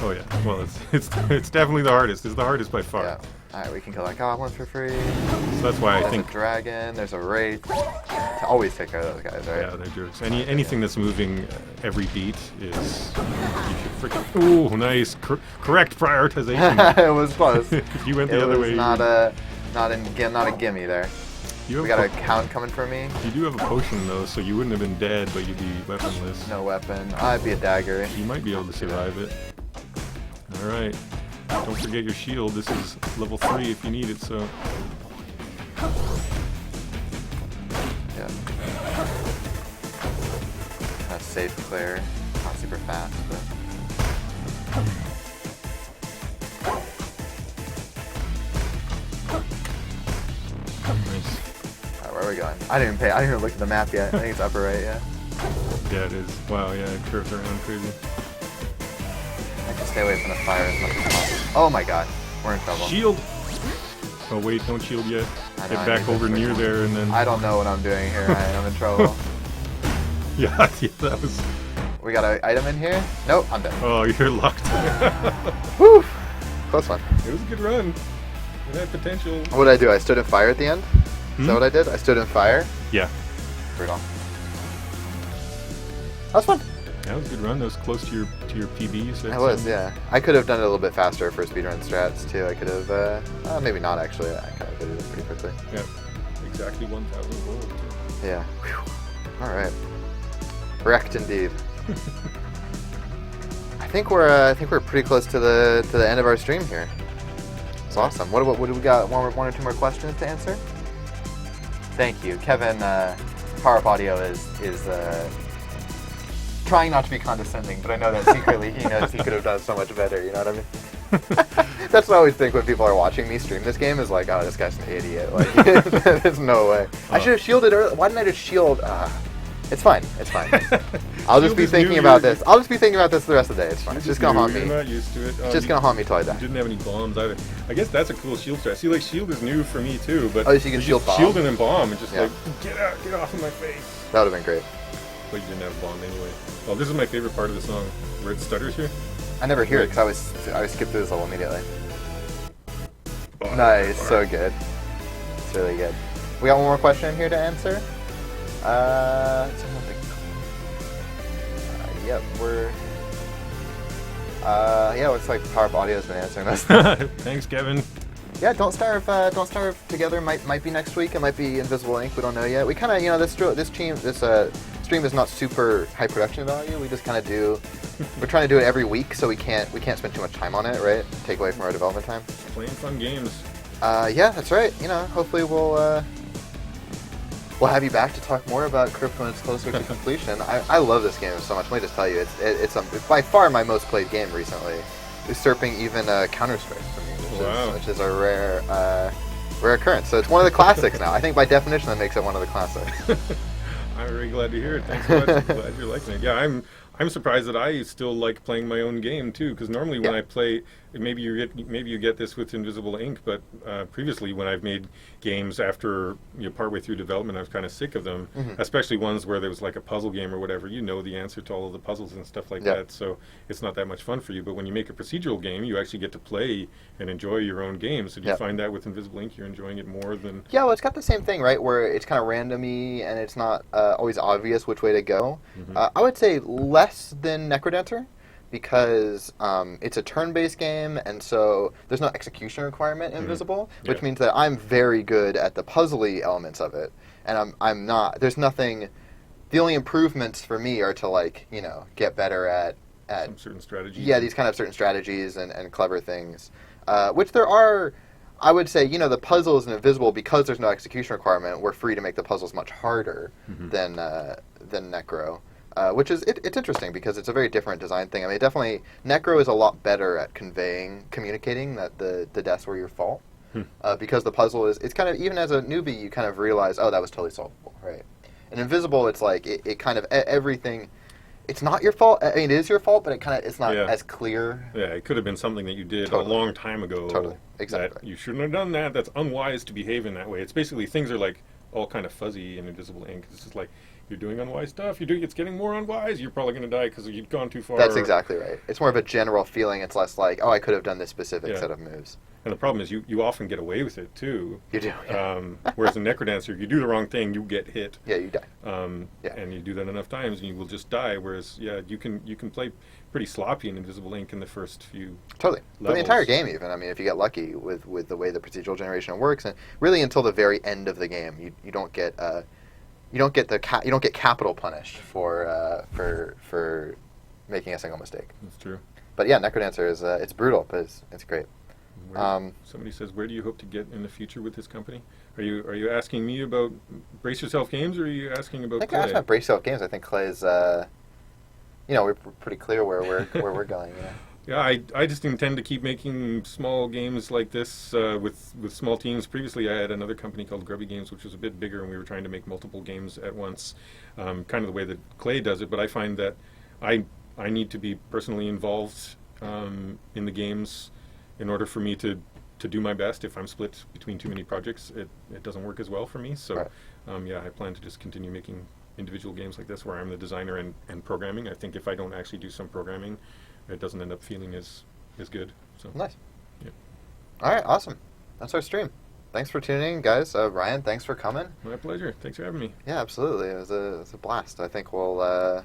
Oh yeah. Well, it's definitely the hardest. It's the hardest by far. Yeah. Alright, we can kill that goblin for free. So that's why I think there's a dragon, there's a wraith. To always take care of those guys, right? Yeah, they're jerks. Anything that's moving every beat is you should freaking. Ooh, nice. Correct prioritization. It was close. If you went the other way. Not a gimme there. We got a count coming for me. You do have a potion though, so you wouldn't have been dead, but you'd be weaponless. No weapon. I'd be a dagger. You might be able to survive it. All right. Don't forget your shield. This is level 3 if you need it. So. Yeah. Kind of safe clear. Not super fast, but. Nice. Where are we going? I didn't even look at the map yet. I think it's upper right, yeah. Yeah, it is. Wow, yeah, it curves around crazy. I can stay away from the fire as much as possible. Oh my god, we're in trouble. Shield! Oh wait, don't shield yet. Get back over near there and then... I don't know what I'm doing here. I'm in trouble. yeah, that was... We got an item in here? Nope, I'm dead. Oh, you're locked. Woo! Close one. It was a good run. It had potential. What did I do? I stood in fire at the end? Is that what I did? I stood in fire? Yeah. Brutal. That was fun. That was a good run. That was close to your PB. You said. I was, yeah. I could have done it a little bit faster for speedrun strats too. I could have, maybe not actually. I kind of did it pretty quickly. Yeah. Exactly 1,000 gold. Yeah. Whew. All right. Wrecked indeed. I think we're pretty close to the end of our stream here. It's awesome. What do we got? One or two more questions to answer? Thank you, Kevin. Power Up Audio is trying not to be condescending, but I know that secretly he knows he could have done so much better. You know what I mean? That's what I always think when people are watching me stream this game is like, oh, this guy's an idiot. Like, there's no way. I should have shielded earlier. Why didn't I just shield? It's fine. It's fine. I'll just be thinking about this. I'll just be thinking about this the rest of the day. It's fine. It's just gonna haunt me. You're not used to it. It's just gonna haunt me till I die. You didn't have any bombs either. I guess that's a cool shield strat. See, like shield is new for me too, but so you can shield bomb? Shield and then bomb, and just like get off of my face. That would have been great. But you didn't have bomb anyway. Well, this is my favorite part of the song, where it stutters here. I never hear it because I always skip through this level immediately. Oh, nice, so good. It's really good. We got one more question here to answer. Yep, we're. Looks like Power Up Audio's been answering this. Thanks, Kevin. Yeah, Don't Starve Together might be next week. It might be Invisible Ink. We don't know yet. We kind of, this stream is not super high production value. We just kind of do. We're trying to do it every week, so we can't spend too much time on it, right? Take away from our development time. Playing fun games. Yeah, that's right. Hopefully we'll have you back to talk more about Crypt when it's closer to completion. I love this game so much. Let me just tell you, it's by far my most played game recently, usurping even Counter-Strike for me. which is a rare occurrence. So it's one of the classics now. I think by definition that makes it one of the classics. I'm very glad to hear it. Thanks so much. I'm glad you're liking it. Yeah, I'm surprised that I still like playing my own game too. Because normally when I play, maybe you get this with Invisible Ink, but previously when I've made games after partway through development, I was kind of sick of them. Especially ones where there was like a puzzle game or whatever. You know the answer to all of the puzzles and stuff like that. So it's not that much fun for you. But when you make a procedural game, you actually get to play and enjoy your own games. Did you find that with Invisible Ink, you're enjoying it more than? Yeah, well, it's got the same thing, right? Where it's kind of randomy and it's not always obvious which way to go. I would say less than Necrodancer, because it's a turn-based game, and so there's no execution requirement in Invisible, which means that I'm very good at the puzzly elements of it, and I'm not. There's nothing. The only improvements for me are to get better at some certain strategies. Yeah, these kind of certain strategies and clever things, which there are. I would say, the puzzles in Invisible, because there's no execution requirement, we're free to make the puzzles much harder than Necro. Which is it's interesting because it's a very different design thing. I mean, definitely Necro is a lot better at communicating that the deaths were your fault, because the puzzle it's kind of, even as a newbie, you kind of realize, oh, that was totally solvable, right? And Invisible, it's like it kind of everything. It's not your fault. I mean, it is your fault, but it's not as clear. Yeah, it could have been something that you did a long time ago. Totally, exactly. That you shouldn't have done that. That's unwise to behave in that way. It's basically things are like all kind of fuzzy in Invisible Ink. It's just like, you're doing unwise stuff. It's getting more unwise. You're probably going to die because you've gone too far. That's exactly right. It's more of a general feeling. It's less like, oh, I could have done this specific set of moves. And the problem is you often get away with it too. You do. Yeah. Whereas in Necrodancer, you do the wrong thing, you get hit. Yeah, you die. And you do that enough times, and you will just die. Whereas you can play pretty sloppy in Invisible Ink in the first few. Totally. For the entire game, even. I mean, if you get lucky with the way the procedural generation works, and really until the very end of the game, you don't get. You don't get capital punished for making a single mistake. That's true. But yeah, Necrodancer is it's brutal, but it's great. Somebody says, where do you hope to get in the future with this company? Are you asking me about Brace Yourself Games, or are you asking about Klei? I think asking about Brace Yourself Games. I think Klei's, we're pretty clear where we're going. Yeah. Yeah, I just intend to keep making small games like this with small teams. Previously, I had another company called Grubby Games, which was a bit bigger, and we were trying to make multiple games at once, kind of the way that Klei does it. But I find that I need to be personally involved in the games in order for me to do my best. If I'm split between too many projects, it doesn't work as well for me. So, I plan to just continue making individual games like this where I'm the designer and programming. I think if I don't actually do some programming, it doesn't end up feeling as good. So nice. Yeah. All right, awesome. That's our stream. Thanks for tuning in, guys. Ryan, thanks for coming. My pleasure. Thanks for having me. Yeah, absolutely. It was a blast. I think we'll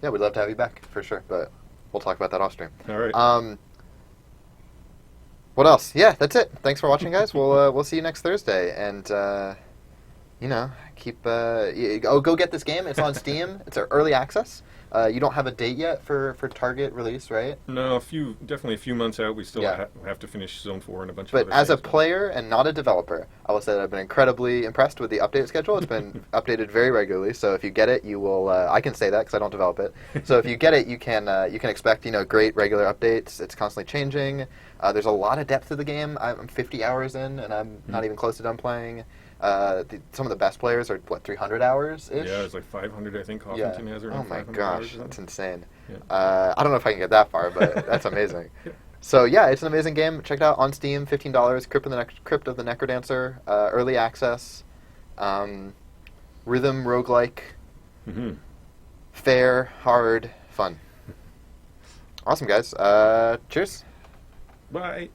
we'd love to have you back for sure, but we'll talk about that off stream. All right. What else? Yeah, that's it. Thanks for watching, guys. We'll see you next Thursday, and keep go get this game. It's on Steam. It's our early access. You don't have a date yet for target release, right? No, definitely a few months out. We still have to finish Zone 4 and a bunch of But other as a things. player and not a developer, I will say that I've been incredibly impressed with the update schedule. It's been updated very regularly, so if you get it, you will... I can say that because I don't develop it. So if you get it, you can expect great regular updates. It's constantly changing. There's a lot of depth to the game. I'm 50 hours in, and I'm not even close to done playing. Some of the best players are 300 hours-ish? Yeah, it's like 500, I think. Hoffington has around 500 gosh, hours. that's insane. Yeah. I don't know if I can get that far, but that's amazing. So yeah, it's an amazing game. Check it out on Steam, $15. Crypt of the Necrodancer, early access, rhythm roguelike, fair, hard, fun. Awesome, guys. Cheers. Bye.